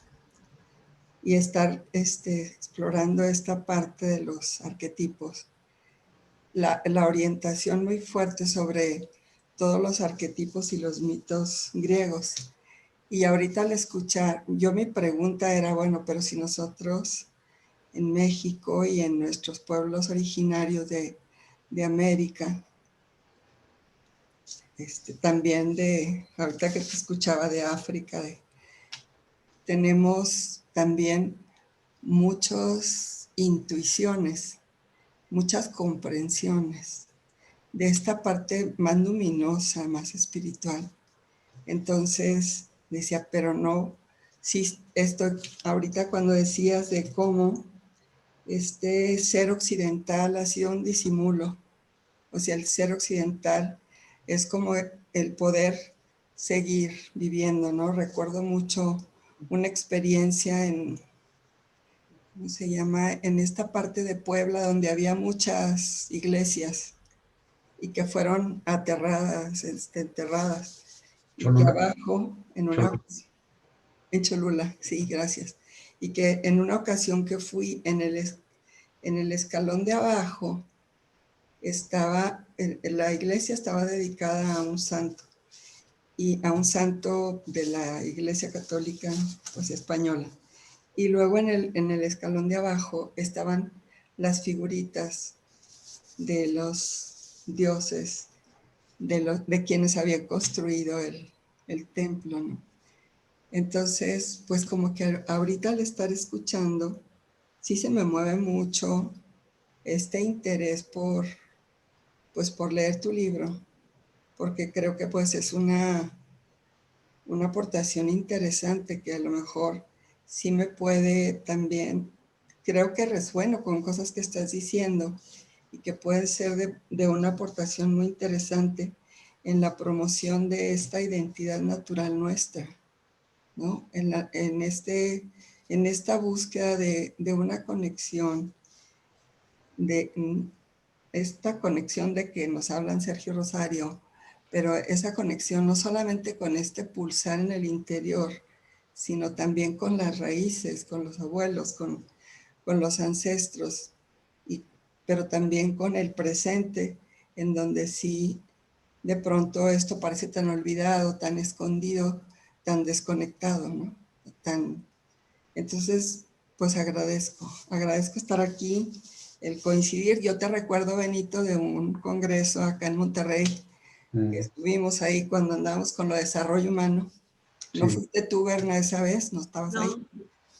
y estar explorando esta parte de los arquetipos, la orientación muy fuerte sobre todos los arquetipos y los mitos griegos. Y ahorita al escuchar, mi pregunta era, bueno, pero si nosotros en México y en nuestros pueblos originarios de América, también ahorita que te escuchaba de África, tenemos también muchas intuiciones, muchas comprensiones de esta parte más luminosa, más espiritual. Entonces decía, pero no, si esto ahorita cuando decías de cómo este ser occidental ha sido un disimulo, o sea, el ser occidental es como el poder seguir viviendo, ¿no? Recuerdo mucho una experiencia ¿cómo se llama? En esta parte de Puebla donde había muchas iglesias y que fueron enterradas. Y que abajo, en Cholula, sí, gracias. Y que en una ocasión que fui en el escalón de abajo, la iglesia estaba dedicada a un santo, y a un santo de la Iglesia Católica, pues española. Y luego en el escalón de abajo estaban las figuritas de los dioses, de quienes habían construido el templo, ¿no? Entonces, pues como que ahorita al estar escuchando, sí se me mueve mucho este interés por leer tu libro porque creo que pues es una aportación interesante que a lo mejor sí me puede también, creo que resueno con cosas que estás diciendo y que puede ser de una aportación muy interesante en la promoción de esta identidad natural nuestra, ¿no? En esta búsqueda de una conexión, de esta conexión de que nos hablan Sergio Rosario, pero esa conexión no solamente con este pulsar en el interior, sino también con las raíces, con los abuelos, con los ancestros, pero también con el presente, en donde sí, de pronto esto parece tan olvidado, tan escondido, tan desconectado, ¿no? Entonces, pues agradezco estar aquí, el coincidir. Yo te recuerdo, Benito, de un congreso acá en Monterrey, que estuvimos ahí cuando andábamos con lo de desarrollo humano. No Sí. fuiste tú, Berna, esa vez, no estabas ahí,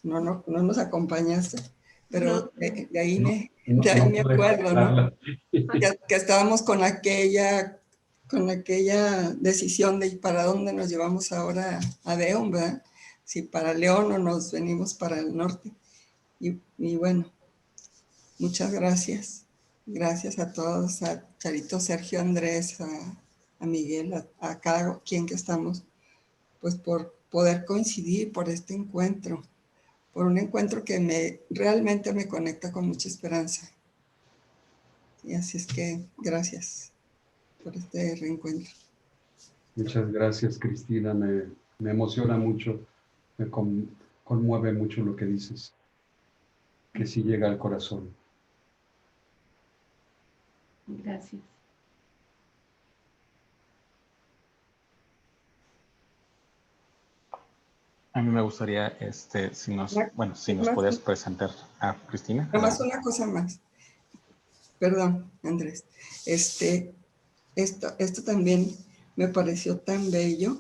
no nos acompañaste, pero de ahí me acuerdo, ¿no? Que estábamos con aquella decisión de para dónde nos llevamos ahora a León, ¿verdad? Si para León o nos venimos para el norte. Y bueno, muchas gracias. Gracias a todos, a Charito, Sergio, Andrés, a Miguel, a cada quien que estamos, pues por poder coincidir por este encuentro, por un encuentro que realmente me conecta con mucha esperanza. Y así es que gracias por este reencuentro. Muchas gracias, Cristina. Me emociona mucho, me conmueve mucho lo que dices, que sí llega al corazón. Gracias. A mí me gustaría, si nos podías presentar a Cristina. Nomás una cosa más. Perdón, Andrés. Esto también me pareció tan bello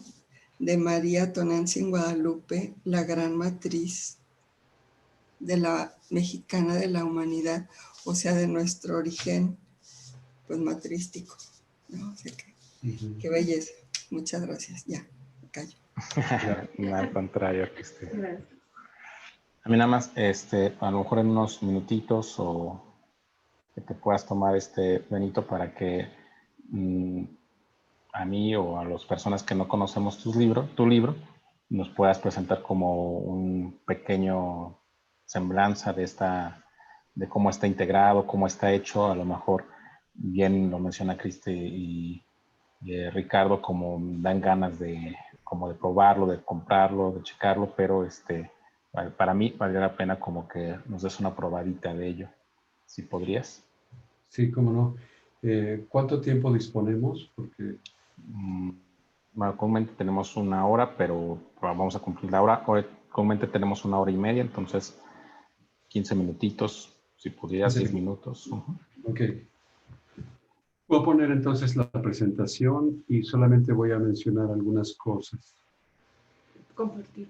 de María Tonantzin Guadalupe, la gran matriz de la mexicana de la humanidad, o sea, de nuestro origen, pues matrístico, ¿no? O sea, qué belleza. Muchas gracias. Ya, me callo. No, al contrario, Cristina. Gracias. A mí nada más, a lo mejor en unos minutitos o que te puedas tomar, Benito, para que a mí o a las personas que no conocemos tu libro, nos puedas presentar como un pequeño semblanza de cómo está integrado, cómo está hecho. A lo mejor bien lo menciona Cristi y Ricardo, como dan ganas de probarlo, de comprarlo, de checarlo, pero para mí vale la pena como que nos des una probadita de ello, si podrías. Sí, cómo no. ¿Cuánto tiempo disponemos? Porque Bueno, comúnmente tenemos 1 hora, pero vamos a cumplir la hora. Hoy comúnmente tenemos 1 hora y media, entonces 15 minutitos, si pudieras, 10 minutos. Ok. Voy a poner entonces la presentación y solamente voy a mencionar algunas cosas. Compartir.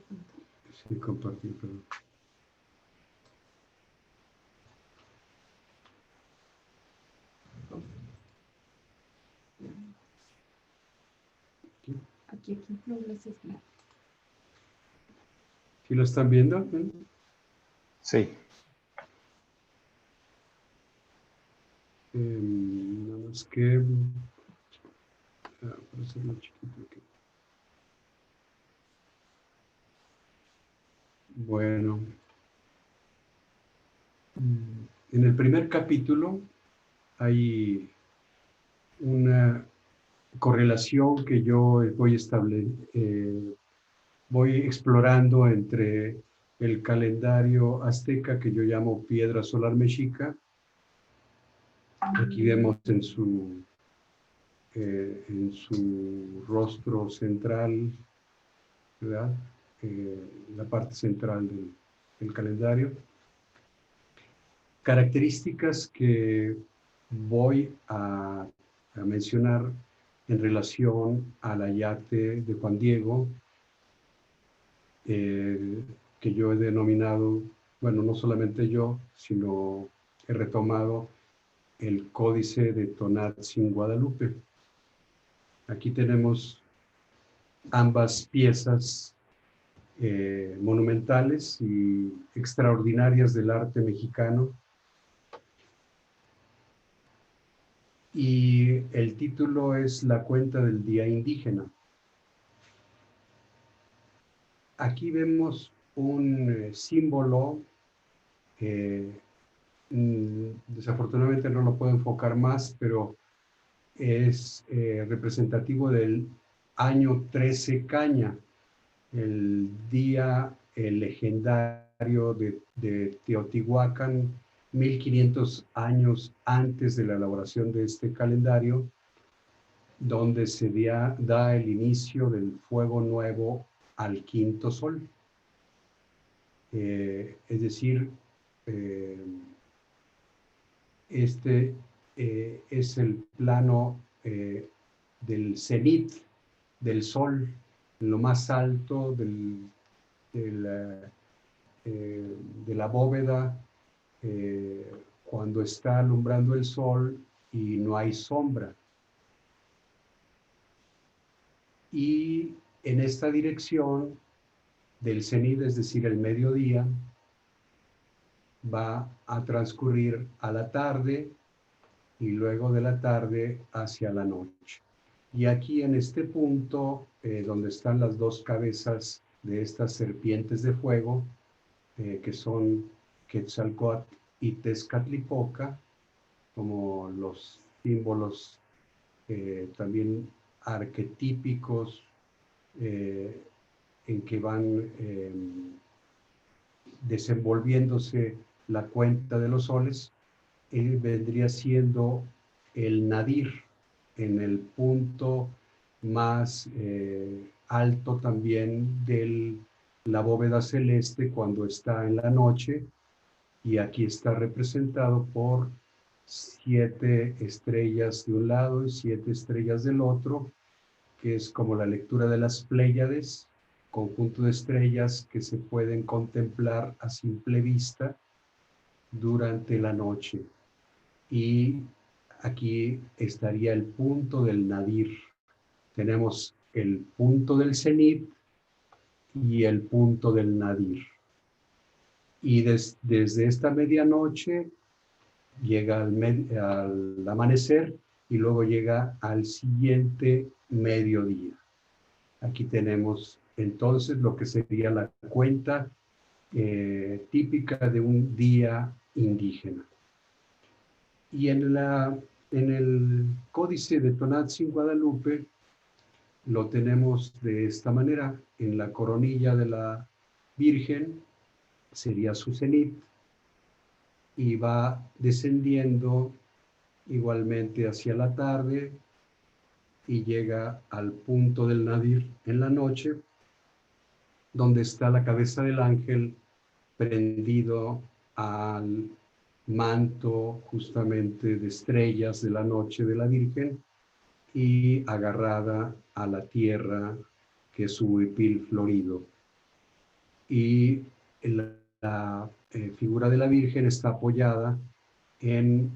Sí, compartir, perdón. Aquí. No, gracias. ¿Sí lo están viendo? Sí. Nada más que... para hacerlo chiquito aquí. Bueno. En el primer capítulo hay una correlación que yo voy explorando entre el calendario azteca, que yo llamo piedra solar mexica. Aquí vemos en su rostro central, ¿verdad? La parte central del calendario. Características que voy a mencionar en relación al ayate de Juan Diego, que yo he denominado, bueno, no solamente yo, sino he retomado el códice de Tonantzin Guadalupe. Aquí tenemos ambas piezas monumentales y extraordinarias del arte mexicano. Y el título es La cuenta del día indígena. Aquí vemos un símbolo, desafortunadamente no lo puedo enfocar más, pero es representativo del año 13 Caña, el día legendario de Teotihuacán, 1500 años antes de la elaboración de este calendario, donde se da el inicio del fuego nuevo al quinto sol. Es decir, este es el plano del cenit del sol, en lo más alto de la bóveda, cuando está alumbrando el sol y no hay sombra. Y en esta dirección del cenit, es decir, el mediodía, va a transcurrir a la tarde y luego de la tarde hacia la noche. Y aquí en este punto, donde están las dos cabezas de estas serpientes de fuego, que son Quetzalcóatl y Tezcatlipoca, como los símbolos también arquetípicos en que van desenvolviéndose la cuenta de los soles, vendría siendo el nadir en el punto más alto también de la bóveda celeste cuando está en la noche, y aquí está representado por 7 estrellas de un lado y 7 estrellas del otro, que es como la lectura de las Pléyades, conjunto de estrellas que se pueden contemplar a simple vista durante la noche. Y aquí estaría el punto del nadir. Tenemos el punto del cenit y el punto del nadir. Y desde esta medianoche llega al amanecer y luego llega al siguiente mediodía. Aquí tenemos entonces lo que sería la cuenta típica de un día indígena. Y en el Códice de Tonantzin Guadalupe lo tenemos de esta manera. En la coronilla de la Virgen sería su cenit y va descendiendo igualmente hacia la tarde y llega al punto del nadir en la noche, donde está la cabeza del ángel prendido al manto justamente de estrellas de la noche de la Virgen y agarrada a la tierra, que es su huipil florido. Y la figura de la Virgen está apoyada en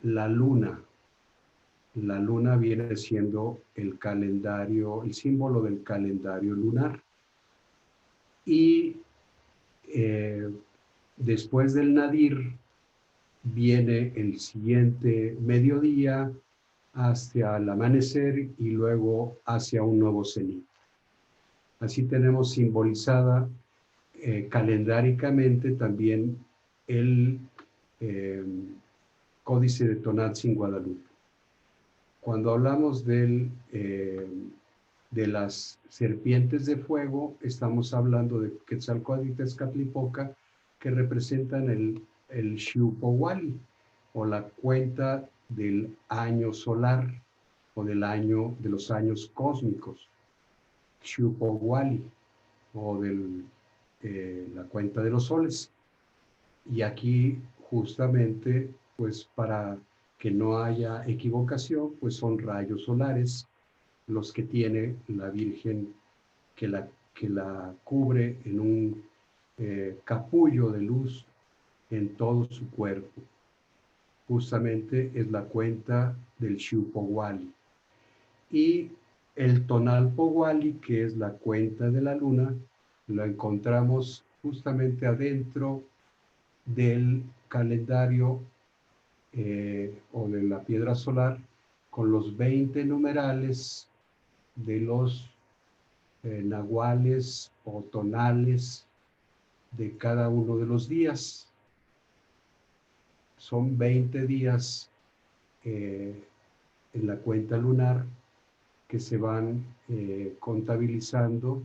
la luna. La luna viene siendo el calendario, el símbolo del calendario lunar. Y después del nadir viene el siguiente mediodía hacia el amanecer y luego hacia un nuevo cenit. Así tenemos simbolizada calendáricamente también el Códice de Tonantzin Guadalupe. Cuando hablamos de las serpientes de fuego, estamos hablando de Quetzalcóatl y Tezcatlipoca, que representan el Xiuhpohualli, o la cuenta del año solar, o de los años cósmicos, Xiuhpohualli, o la cuenta de los soles. Y aquí justamente, pues para que no haya equivocación, pues son rayos solares los que tiene la Virgen, que la cubre en un capullo de luz en todo su cuerpo. Justamente es la cuenta del Xiuhpohualli. Y el tonal Powali, que es la cuenta de la luna, lo encontramos justamente adentro del calendario o de la piedra solar, con los 20 numerales de los nahuales o tonales de cada uno de los días. Son 20 días en la cuenta lunar que se van contabilizando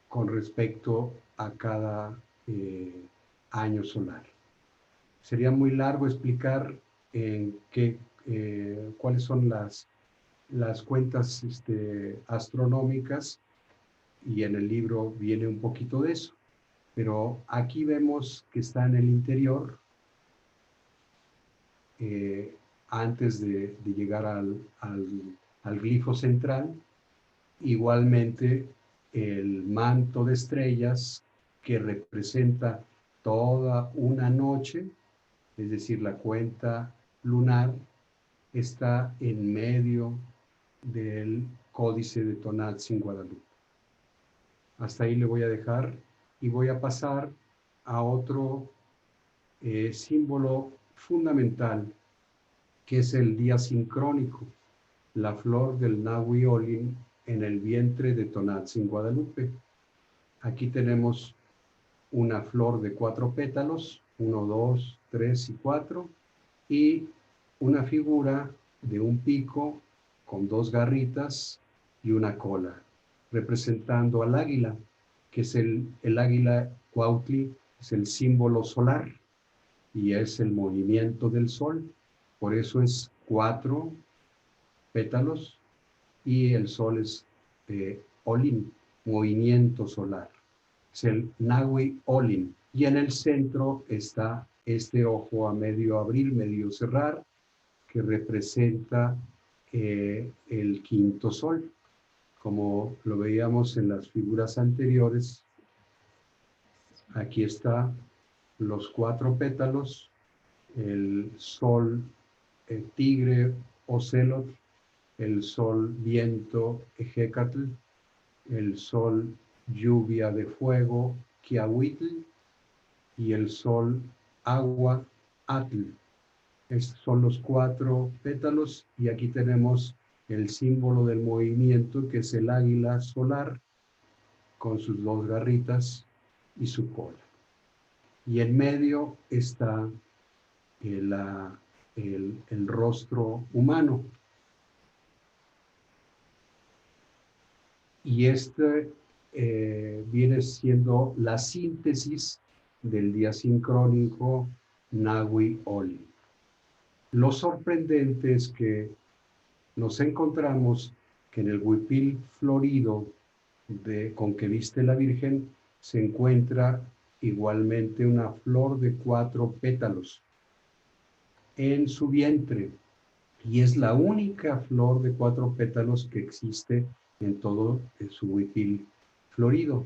con respecto a cada año solar. Sería muy largo explicar cuáles son las cuentas astronómicas, y en el libro viene un poquito de eso. Pero aquí vemos que está en el interior, antes de llegar al glifo central. Igualmente, el manto de estrellas, que representa toda una noche, es decir, la cuenta lunar, está en medio del códice de Tonantzin Guadalupe. Hasta ahí le voy a dejar y voy a pasar a otro símbolo fundamental, que es el día sincrónico, la flor del Nahui Olin en el vientre de Tonantzin Guadalupe. Aquí tenemos una flor de 4 pétalos, 1, 2, 3 y 4, y una figura de un pico con 2 garritas y una cola, representando al águila, que es el águila Cuautli, es el símbolo solar y es el movimiento del sol. Por eso es 4 pétalos y el sol es Olin, movimiento solar. Es el Nahui Olin. Y en el centro está este ojo a medio abrir, medio cerrar, que representa el quinto sol. Como lo veíamos en las figuras anteriores, aquí está los 4 pétalos, el sol tigre Ocelot, el sol viento Ejecatl, el sol lluvia de fuego Quiahuitl y el sol agua Atl. Estos son los 4 pétalos, y aquí tenemos el símbolo del movimiento, que es el águila solar con sus 2 garritas y su cola. Y en medio está el rostro humano. Y viene siendo la síntesis del día sincrónico Nahui Olin. Lo sorprendente es que nos encontramos que en el huipil florido con que viste la Virgen se encuentra igualmente una flor de 4 pétalos en su vientre, y es la única flor de 4 pétalos que existe en todo su huipil florido.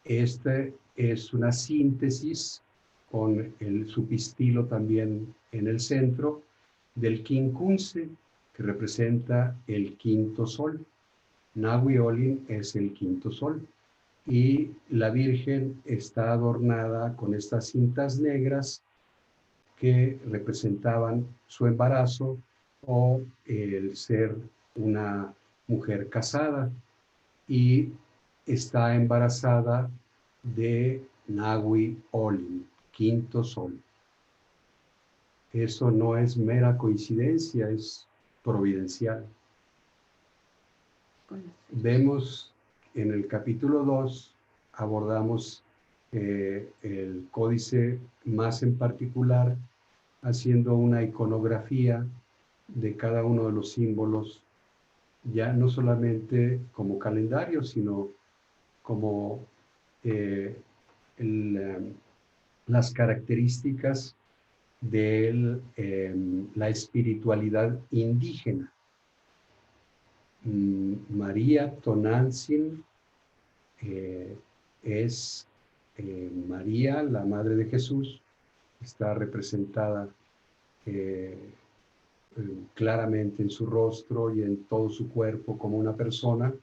Este es una síntesis con su pistilo también en el centro del quincunce, que representa el quinto sol. Nahui Olin es el quinto sol, y la Virgen está adornada con estas cintas negras que representaban su embarazo o el ser una mujer casada, y está embarazada de Nahui Olin, quinto sol. Eso no es mera coincidencia, es providencial. Vemos en el capítulo 2, abordamos el códice más en particular, haciendo una iconografía de cada uno de los símbolos, ya no solamente como calendario, sino como las características de la espiritualidad indígena. María Tonantzin es María, la Madre de Jesús. Está representada claramente en su rostro y en todo su cuerpo como una persona,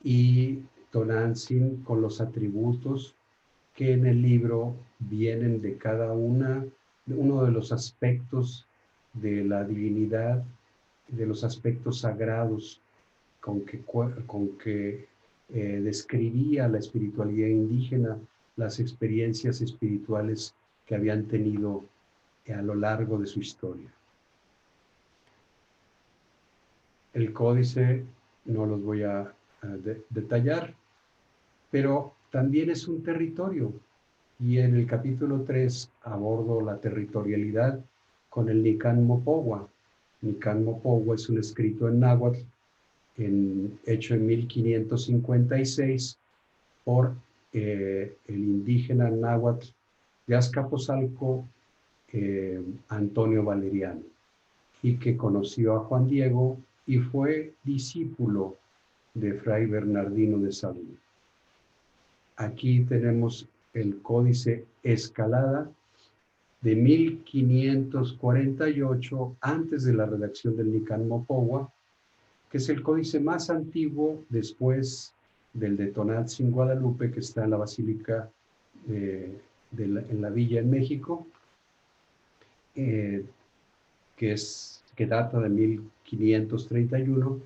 y Tonantzin con los atributos que en el libro vienen de cada uno de los aspectos de la divinidad, de los aspectos sagrados con que describía la espiritualidad indígena, las experiencias espirituales que habían tenido a lo largo de su historia. El códice no los voy a detallar, pero también es un territorio. Y en el capítulo 3 abordo la territorialidad con el Nican Mopogua. Nican Mopogua es un escrito en náhuatl hecho en 1556 por el indígena náhuatl de Azcapotzalco, Antonio Valeriano, y que conoció a Juan Diego y fue discípulo de Fray Bernardino de Sahagún. Aquí tenemos el Códice Escalada de 1548, antes de la redacción del Nican Mopogua, que es el códice más antiguo después del de Tonantzin Guadalupe, que está en la Basílica en la Villa en México, que data de 1531.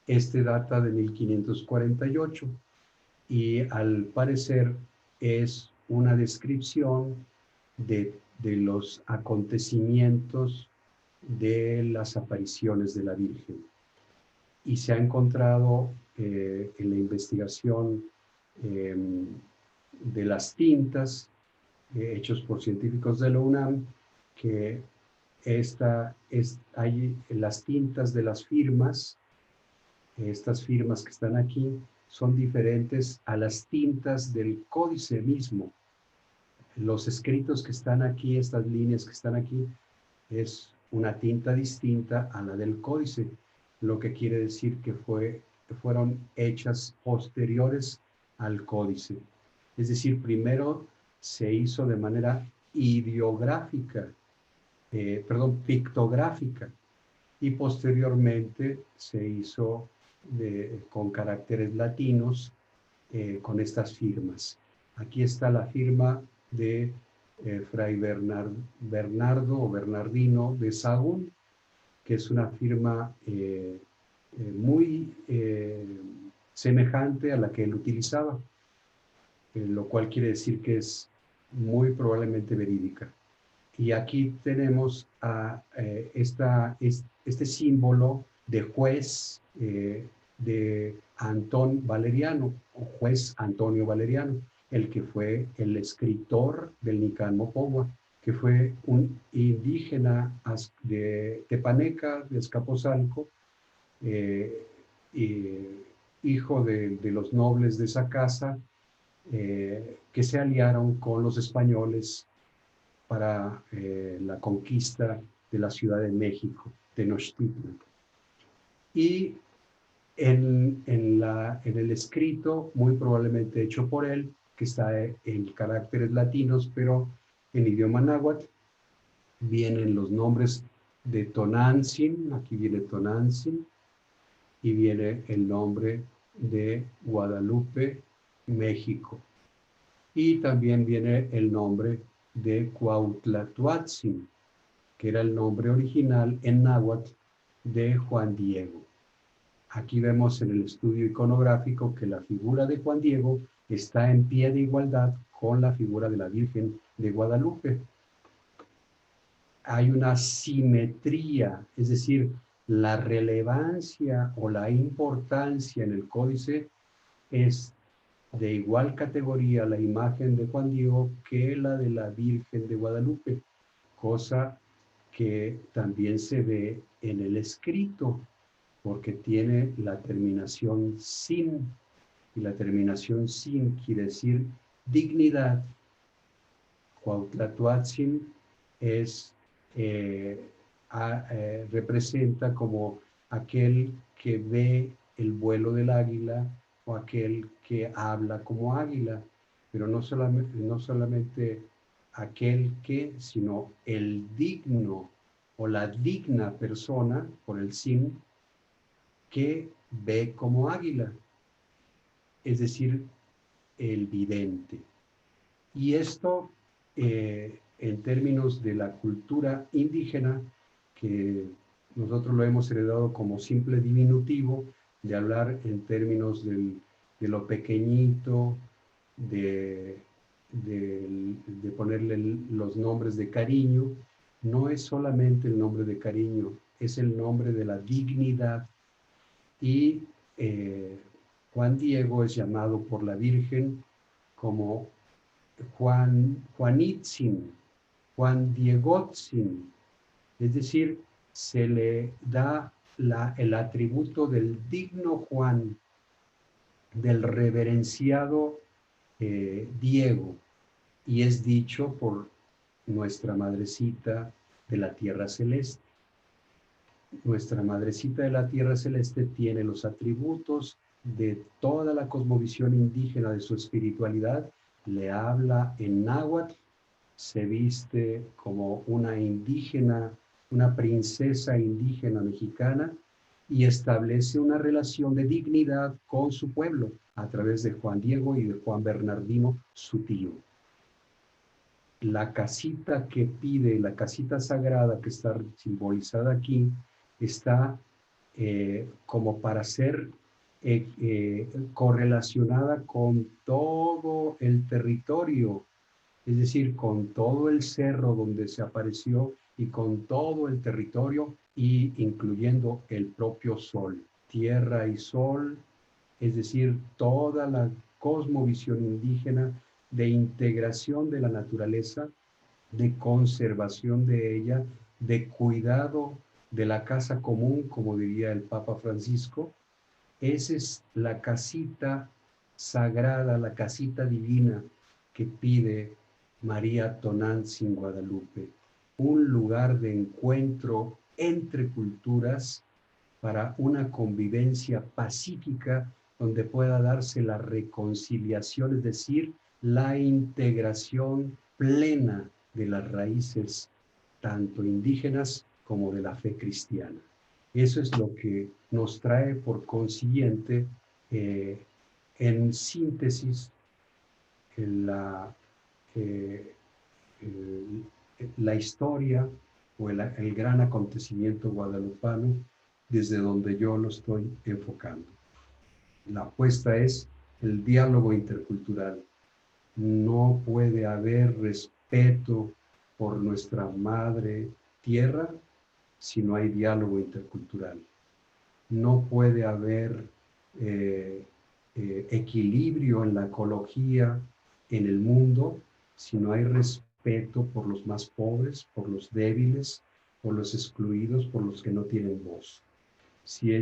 Este data de 1548 y al parecer es una descripción de los acontecimientos de las apariciones de la Virgen. Y se ha encontrado en la investigación de las tintas hechos por científicos de la UNAM que hay las tintas de las firmas, estas firmas que están aquí, son diferentes a las tintas del códice mismo. Los escritos que están aquí, estas líneas que están aquí, es una tinta distinta a la del códice, lo que quiere decir que fueron hechas posteriores al códice. Es decir, primero se hizo de manera pictográfica, y posteriormente se hizo con caracteres latinos con estas firmas. Aquí está la firma de Fray Bernardo o Bernardino de Sahagún, que es una firma muy semejante a la que él utilizaba, lo cual quiere decir que es muy probablemente verídica. Y aquí tenemos este símbolo de juez de Antón Valeriano, o juez Antonio Valeriano, el que fue el escritor del Nican Mopogua, que fue un indígena de Tepaneca, de Azcapotzalco, hijo de los nobles de esa casa, que se aliaron con los españoles para la conquista de la Ciudad de México, Tenochtitlan. Y en el escrito, muy probablemente hecho por él, que está en caracteres latinos, pero en idioma náhuatl, vienen los nombres de Tonantzin, aquí viene Tonantzin, y viene el nombre de Guadalupe, México. Y también viene el nombre de Cuauhtlatoatzin, que era el nombre original en náhuatl de Juan Diego. Aquí vemos en el estudio iconográfico que la figura de Juan Diego está en pie de igualdad con la figura de la Virgen de Guadalupe. Hay una simetría, es decir, la relevancia o la importancia en el códice es de igual categoría la imagen de Juan Diego que la de la Virgen de Guadalupe, cosa que también se ve en el escrito, porque tiene la terminación sin, y la terminación sin quiere decir dignidad. Cuauhtlatoatzin representa como aquel que ve el vuelo del águila o aquel que habla como águila, pero no solamente aquel que, sino el digno o la digna persona, por el sin, que ve como águila, es decir, el vidente. Y esto, en términos de la cultura indígena, que nosotros lo hemos heredado como simple diminutivo, de hablar en términos de lo pequeñito, de ponerle los nombres de cariño, no es solamente el nombre de cariño, es el nombre de la dignidad. Y Juan Diego es llamado por la Virgen como Juanitzin, Juan Diegotzin, es decir, se le da el atributo del digno Juan, del reverenciado Diego, y es dicho por nuestra madrecita de la tierra celeste. Nuestra madrecita de la tierra celeste tiene los atributos de toda la cosmovisión indígena de su espiritualidad, le habla en náhuatl, se viste como una indígena, una princesa indígena mexicana, y establece una relación de dignidad con su pueblo a través de Juan Diego y de Juan Bernardino, su tío. La casita que pide, la casita sagrada que está simbolizada aquí, está como para ser correlacionada con todo el territorio, es decir, con todo el cerro donde se apareció y con todo el territorio, y incluyendo el propio sol, tierra y sol, es decir, toda la cosmovisión indígena de integración de la naturaleza, de conservación de ella, de cuidado de la casa común, como diría el Papa Francisco. Esa es la casita sagrada, la casita divina que pide María Tonantzin Guadalupe, un lugar de encuentro entre culturas para una convivencia pacífica donde pueda darse la reconciliación, es decir, la integración plena de las raíces tanto indígenas como de la fe cristiana. Eso es lo que nos trae, por consiguiente, en síntesis, la historia o el gran acontecimiento guadalupano desde donde yo lo estoy enfocando. La apuesta es el diálogo intercultural. No puede haber respeto por nuestra madre tierra si no hay diálogo intercultural. No puede haber equilibrio en la ecología en el mundo si no hay respeto por los más pobres, por los débiles, por los excluidos, por los que no tienen voz. Si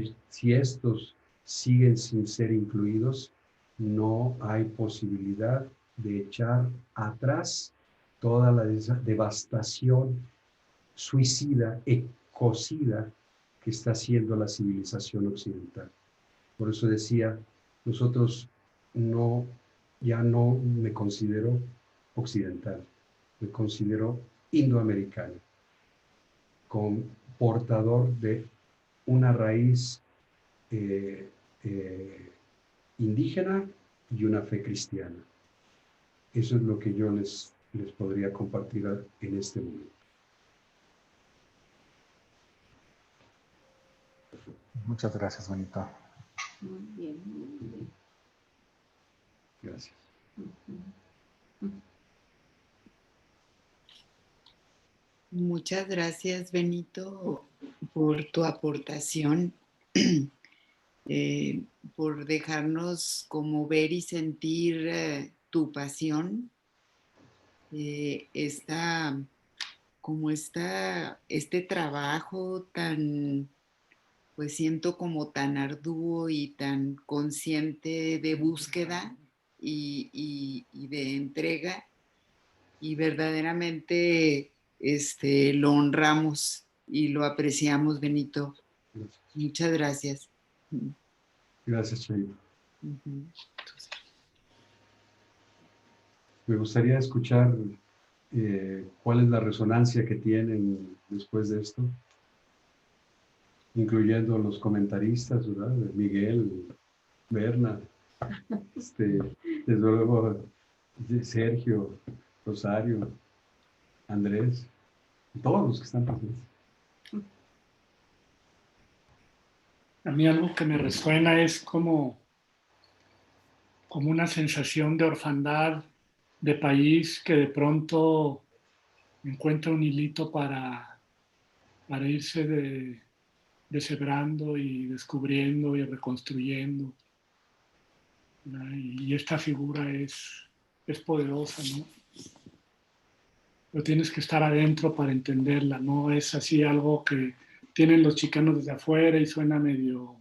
estos siguen sin ser incluidos, no hay posibilidad de echar atrás toda la devastación suicida, ecocida que está haciendo la civilización occidental. Por eso decía, nosotros ya no me considero occidental, me considero indoamericano, con portador de una raíz indígena y una fe cristiana. Eso es lo que yo les podría compartir en este momento. Muchas gracias, Benito. Muy bien, muy bien. Gracias. Muchas gracias, Benito, por tu aportación, por dejarnos como ver y sentir tu pasión, este trabajo tan, pues siento como tan arduo y tan consciente de búsqueda y de entrega, y verdaderamente lo honramos y lo apreciamos, Benito. Gracias. Muchas gracias. Gracias, Chayito. Uh-huh. Me gustaría escuchar ¿Cuál es la resonancia que tienen después de esto? Incluyendo los comentaristas, ¿verdad? Miguel, Berna, desde luego Sergio, Rosario, Andrés, todos los que están presentes. A mí algo que me resuena es como una sensación de orfandad, de país que de pronto encuentra un hilito para irse deshebrando y descubriendo y reconstruyendo, ¿verdad? Y esta figura es poderosa, ¿no? Pero tienes que estar adentro para entenderla, no es así algo que tienen los chicanos desde afuera y suena medio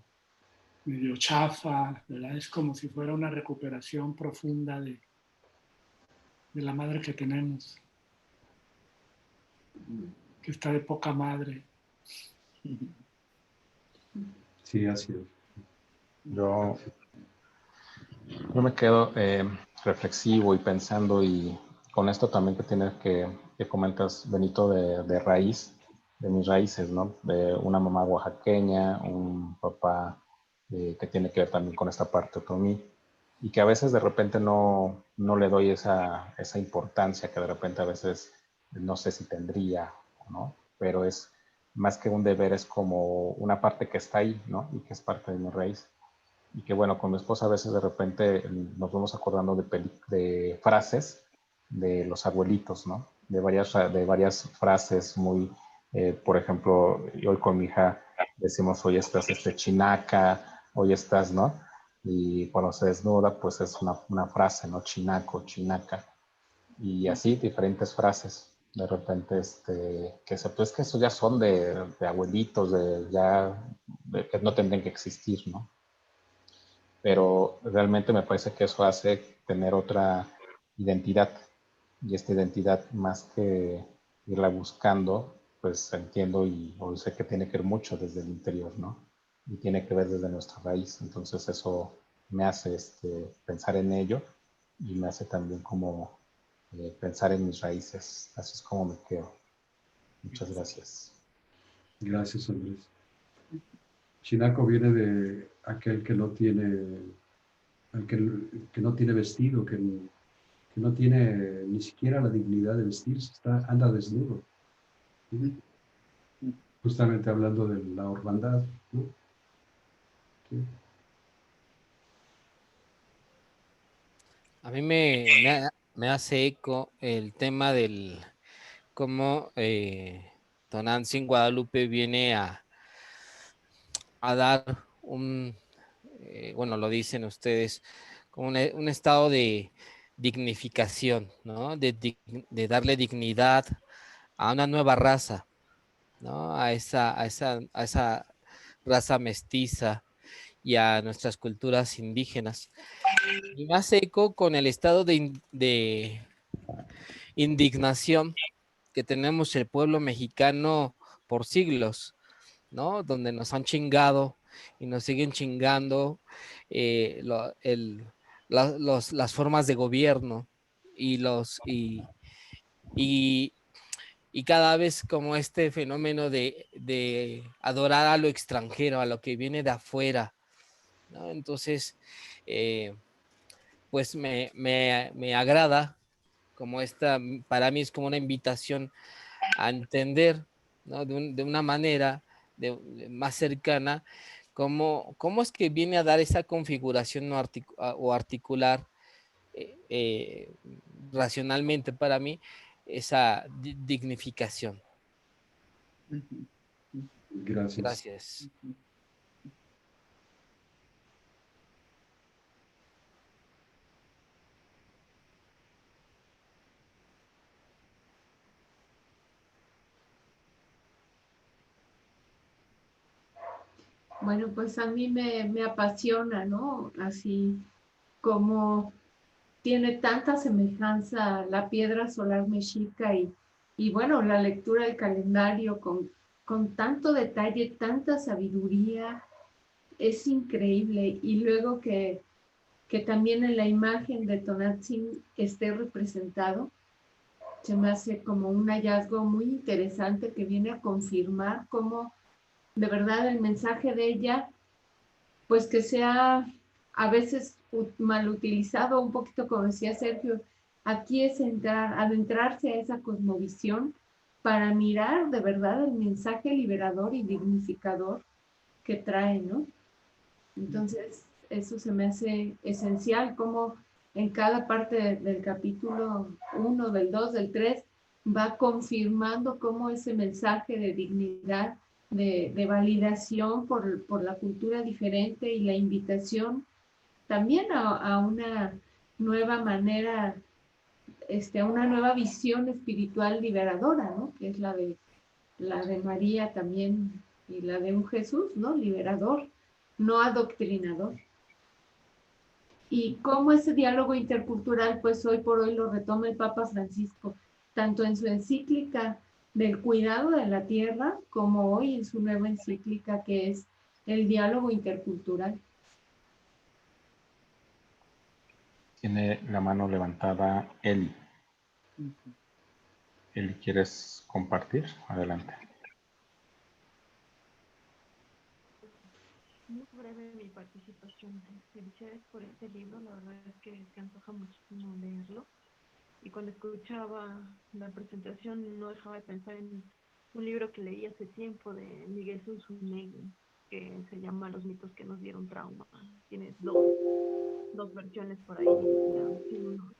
chafa, ¿verdad? Es como si fuera una recuperación profunda de la madre que tenemos, que está de poca madre. Sí, así es. Yo me quedo reflexivo y pensando, y con esto también que comentas, Benito, de raíz, de mis raíces, ¿no? De una mamá oaxaqueña, un papá que tiene que ver también con esta parte otomí, y que a veces de repente no le doy esa importancia que de repente a veces no sé si tendría, ¿no? Pero es más que un deber, es como una parte que está ahí, ¿no? Y que es parte de mi raíz. Y que bueno, con mi esposa a veces de repente nos vamos acordando de frases de los abuelitos, ¿no? De varias frases muy, por ejemplo, hoy con mi hija decimos, hoy estás chinaca, hoy estás, ¿no? Y cuando se desnuda, pues es una frase, ¿no? Chinaco, chinaca. Y así diferentes frases. De repente, pues que eso ya son de abuelitos, que no tendrían que existir, ¿no? Pero realmente me parece que eso hace tener otra identidad, y esta identidad, más que irla buscando, pues entiendo o sé que tiene que ver mucho desde el interior, ¿no? Y tiene que ver desde nuestra raíz. Entonces eso me hace pensar en ello, y me hace también como pensar en mis raíces. Así es como me quedo. Muchas gracias. Gracias, Andrés. Chinaco viene de aquel que no tiene, que no tiene vestido, que no tiene ni siquiera la dignidad de vestirse, anda desnudo. ¿Sí? Justamente hablando de la orfandad, ¿no? Sí. A mí me hace eco el tema del cómo Tonantzin Guadalupe viene a dar bueno, lo dicen ustedes, como un estado de dignificación, ¿no? De darle dignidad a una nueva raza, ¿no? A esa raza mestiza y a nuestras culturas indígenas. Y me hace eco con el estado de indignación que tenemos el pueblo mexicano por siglos, ¿no? Donde nos han chingado y nos siguen chingando las formas de gobierno y y, y cada vez como este fenómeno de adorar a lo extranjero, a lo que viene de afuera, ¿no? Entonces, pues me agrada como para mí es como una invitación a entender, ¿no? De una manera más cercana cómo es que viene a dar esa configuración o articular racionalmente para mí esa dignificación. Gracias. Gracias. Bueno, pues a mí me apasiona, ¿no? Así como tiene tanta semejanza la piedra solar mexica y bueno, la lectura del calendario con tanto detalle, tanta sabiduría, es increíble. Y luego que también en la imagen de Tonantzin esté representado, se me hace como un hallazgo muy interesante que viene a confirmar cómo de verdad el mensaje de ella, pues que sea a veces mal utilizado, un poquito como decía Sergio, aquí es adentrarse a esa cosmovisión para mirar de verdad el mensaje liberador y dignificador que trae, ¿no? Entonces, eso se me hace esencial, como en cada parte del capítulo 1, del 2, del 3, va confirmando cómo ese mensaje de dignidad, de validación por la cultura diferente y la invitación también a una nueva manera, a una nueva visión espiritual liberadora, ¿no? Que es la de María también y la de un Jesús, ¿no? Liberador, no adoctrinador. Y cómo ese diálogo intercultural, pues hoy por hoy lo retoma el Papa Francisco, tanto en su encíclica del cuidado de la tierra, como hoy en su nueva encíclica que es el diálogo intercultural. Tiene la mano levantada Eli. Eli, ¿quieres compartir? Adelante. Muy breve mi participación. Felicidades por este libro, la verdad es que se antoja muchísimo leerlo. Y cuando escuchaba la presentación no dejaba de pensar en un libro que leí hace tiempo de Miguel Zunzunegui, que se llama Los mitos que nos dieron trauma. Tiene dos versiones por ahí, la versión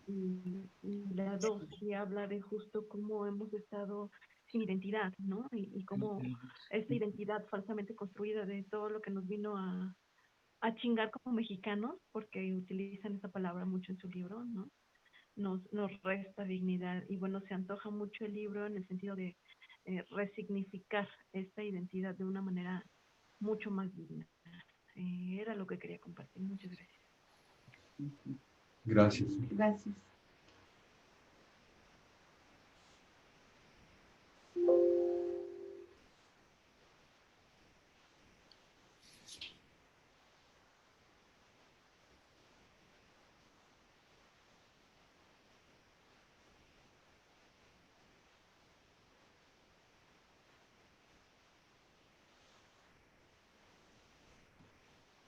1 y la 2, y habla de justo cómo hemos estado sin identidad, ¿no? Y cómo esta identidad falsamente construida de todo lo que nos vino a chingar como mexicanos, porque utilizan esa palabra mucho en su libro, ¿no? Nos resta dignidad. Y bueno, se antoja mucho el libro en el sentido de resignificar esta identidad de una manera mucho más digna. Era lo que quería compartir. Muchas gracias. Gracias. Gracias.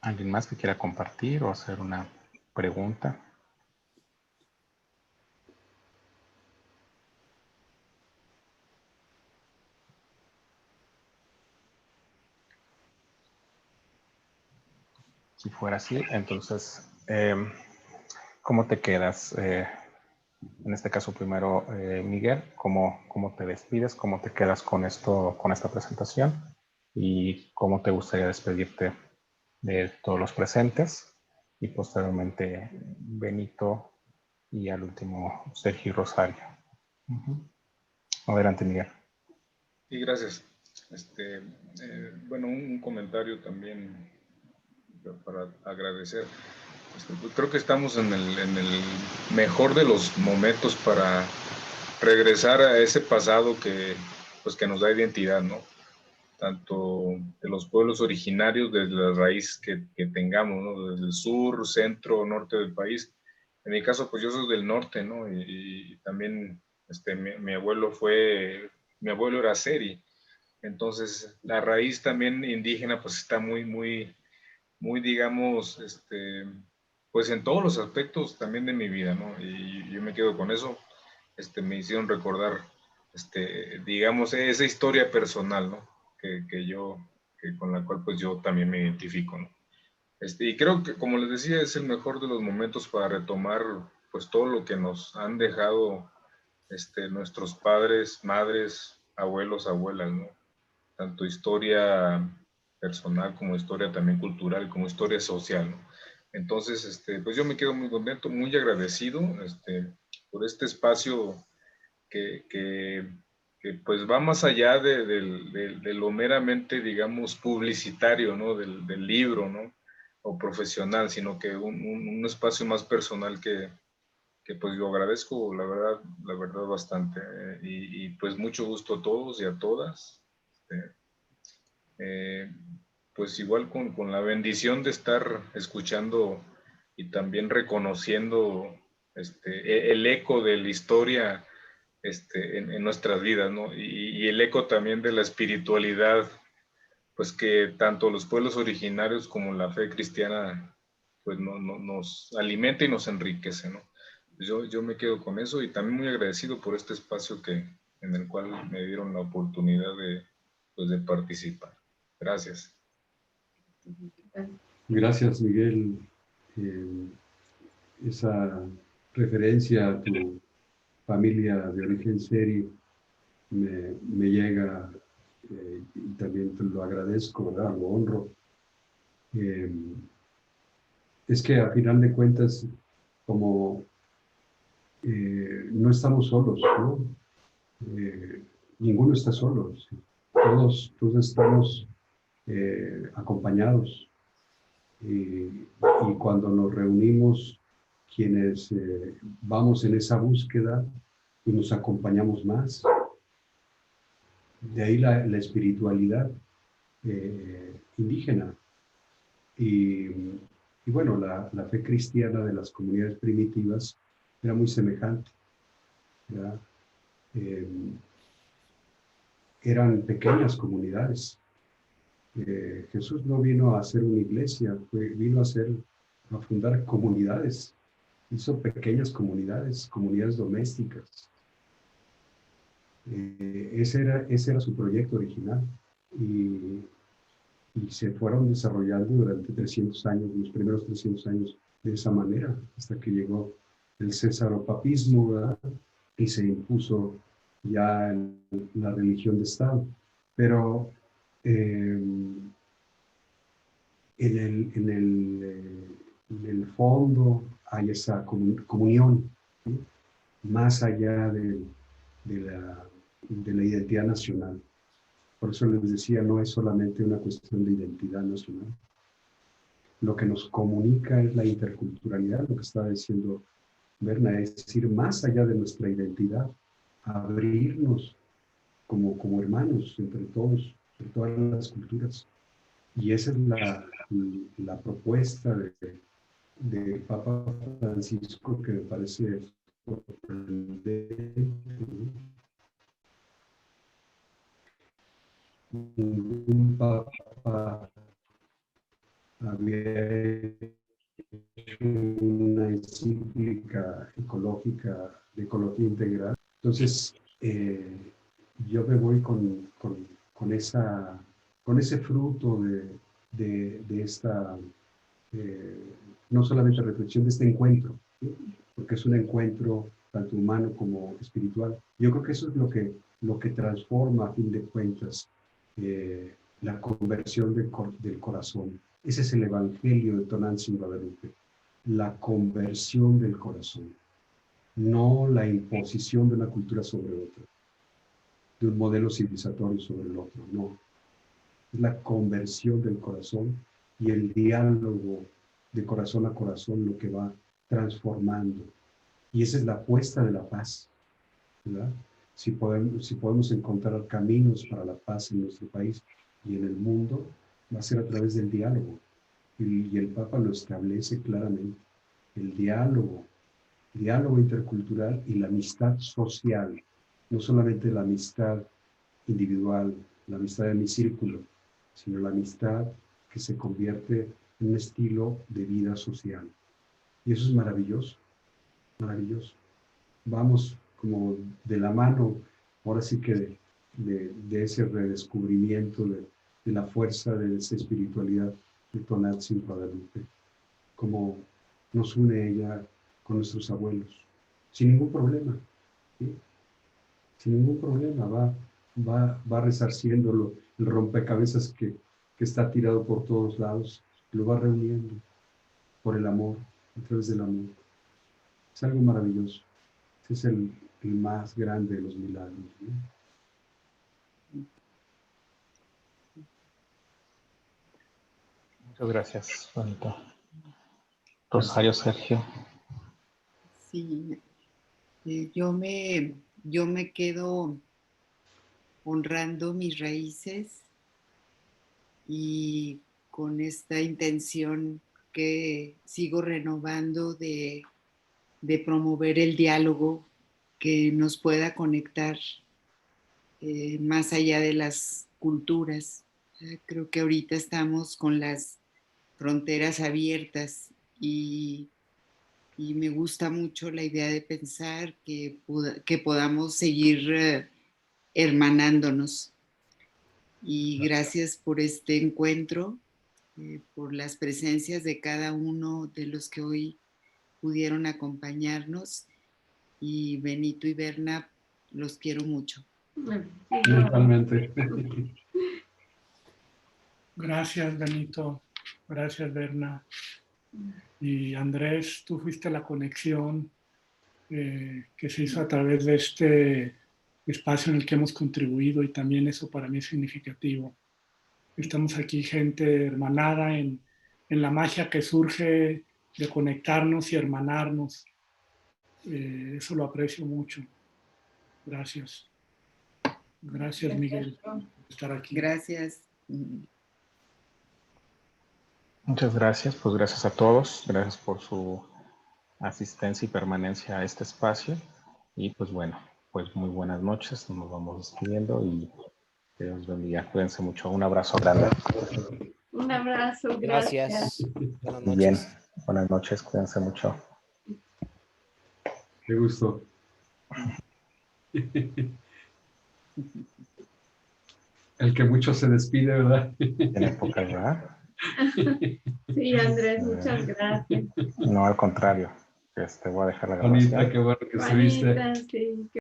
¿Alguien más que quiera compartir o hacer una pregunta? Si fuera así, entonces, ¿cómo te quedas? En este caso, primero, Miguel, ¿cómo te despides? ¿Cómo te quedas con esto, con esta presentación? ¿Y cómo te gustaría despedirte de todos los presentes? Y posteriormente, Benito y al último, Sergio Rosario. Adelante, Miguel. Sí, gracias. Bueno, un comentario también para agradecer. Pues creo que estamos en el mejor de los momentos para regresar a ese pasado pues que nos da identidad, ¿no? Tanto de los pueblos originarios, desde la raíz que tengamos, ¿no? Desde el sur, centro, norte del país. En mi caso, pues yo soy del norte, ¿no? Y también mi abuelo era seri. Entonces, la raíz también indígena, pues está muy, digamos, pues en todos los aspectos también de mi vida, ¿no? Y yo me quedo con eso. Me hicieron recordar, digamos, esa historia personal, ¿no? Con la cual pues yo también me identifico, ¿no? Y creo que, como les decía, es el mejor de los momentos para retomar, pues, todo lo que nos han dejado, nuestros padres, madres, abuelos, abuelas, ¿no? Tanto historia personal como historia también cultural, como historia social, ¿no? Entonces, pues yo me quedo muy contento, muy agradecido, por este espacio que pues va más allá de lo meramente, digamos, publicitario, ¿no? Del libro, ¿no? O profesional, sino que un espacio más personal que pues yo agradezco, la verdad bastante. Y pues mucho gusto a todos y a todas. Eh, pues igual con la bendición de estar escuchando y también reconociendo el eco de la historia en nuestras vidas, ¿no? Y el eco también de la espiritualidad, pues que tanto los pueblos originarios como la fe cristiana, pues nos alimenta y nos enriquece, ¿no? Yo me quedo con eso y también muy agradecido por este espacio en el cual me dieron la oportunidad pues, de participar. Gracias. Gracias, Miguel. Esa referencia a tu familia de origen serio me llega y también te lo agradezco, ¿verdad? Lo honro. Es que a final de cuentas, como no estamos solos, ¿no? Ninguno está solo. ¿Sí? Todos estamos acompañados. Y cuando nos reunimos, quienes vamos en esa búsqueda, pues nos acompañamos más. De ahí la espiritualidad indígena. Y bueno, la fe cristiana de las comunidades primitivas era muy semejante. Eran pequeñas comunidades. Jesús no vino a hacer una iglesia, vino a fundar comunidades. Hizo pequeñas comunidades domésticas. Ese era su proyecto original. Y se fueron desarrollando durante 300 años, los primeros 300 años, de esa manera, hasta que llegó el césaropapismo, ¿verdad? Y se impuso ya la religión de Estado. Pero en el fondo hay esa comunión, ¿sí? Más allá de la identidad nacional. Por eso les decía, no es solamente una cuestión de identidad nacional. Lo que nos comunica es la interculturalidad, lo que estaba diciendo Berna, es ir más allá de nuestra identidad, abrirnos como hermanos entre todos, entre todas las culturas. Y esa es la propuesta de Papa Francisco, que me parece sorprendente. Ningún papa había hecho una encíclica ecológica de ecología integral. Entonces, yo me voy con ese fruto de esta, no solamente reflexión, de este encuentro, ¿sí? Porque es un encuentro tanto humano como espiritual. Yo creo que eso es lo que transforma, a fin de cuentas, la conversión del corazón. Ese es el evangelio de Tonantzin Guadalupe, la conversión del corazón, no la imposición de una cultura sobre otra, de un modelo civilizatorio sobre el otro, no. Es la conversión del corazón y el diálogo de corazón a corazón lo que va transformando. Y esa es la apuesta de la paz, ¿verdad? Si podemos encontrar caminos para la paz en nuestro país y en el mundo, va a ser a través del diálogo. Y el Papa lo establece claramente. El diálogo intercultural y la amistad social. No solamente la amistad individual, la amistad de mi círculo, sino la amistad que se convierte en un estilo de vida social. Y eso es maravilloso, maravilloso. Vamos como de la mano, ahora sí que de ese redescubrimiento de la fuerza de esa espiritualidad de Tonantzin Guadalupe, como nos une ella con nuestros abuelos, sin ningún problema, ¿sí? Sin ningún problema, va resarciendo el rompecabezas que está tirado por todos lados, lo va reuniendo por el amor, a través del amor. Es algo maravilloso. Ese es el más grande de los milagros, ¿no? Muchas gracias, Juanito. Rosario, Sergio. Sí, yo me quedo honrando mis raíces y con esta intención que sigo renovando de de promover el diálogo que nos pueda conectar más allá de las culturas. Creo que ahorita estamos con las fronteras abiertas y me gusta mucho la idea de pensar que podamos seguir hermanándonos. Y gracias por este encuentro, por las presencias de cada uno de los que hoy pudieron acompañarnos. Y Benito y Berna, los quiero mucho. Totalmente. Gracias, Benito. Gracias, Berna. Y Andrés, tú fuiste la conexión que se hizo a través de este espacio en el que hemos contribuido, y también eso para mí es significativo. Estamos aquí gente hermanada en la magia que surge de conectarnos y hermanarnos. Eso lo aprecio mucho. Gracias. Gracias, Miguel, por estar aquí. Gracias. Muchas gracias, pues gracias a todos, gracias por su asistencia y permanencia a este espacio. Y pues bueno, pues muy buenas noches, nos vamos despidiendo y que Dios bendiga. Cuídense mucho, un abrazo grande. Un abrazo, Gracias. Buenas noches. Bien, buenas noches, cuídense mucho. Qué gusto. El que mucho se despide, ¿verdad? En épocas, ¿verdad? Sí, Andrés, muchas gracias. No, al contrario. Voy a dejar la Juanita, grabación. qué bueno que estuviste. Juanita, sí.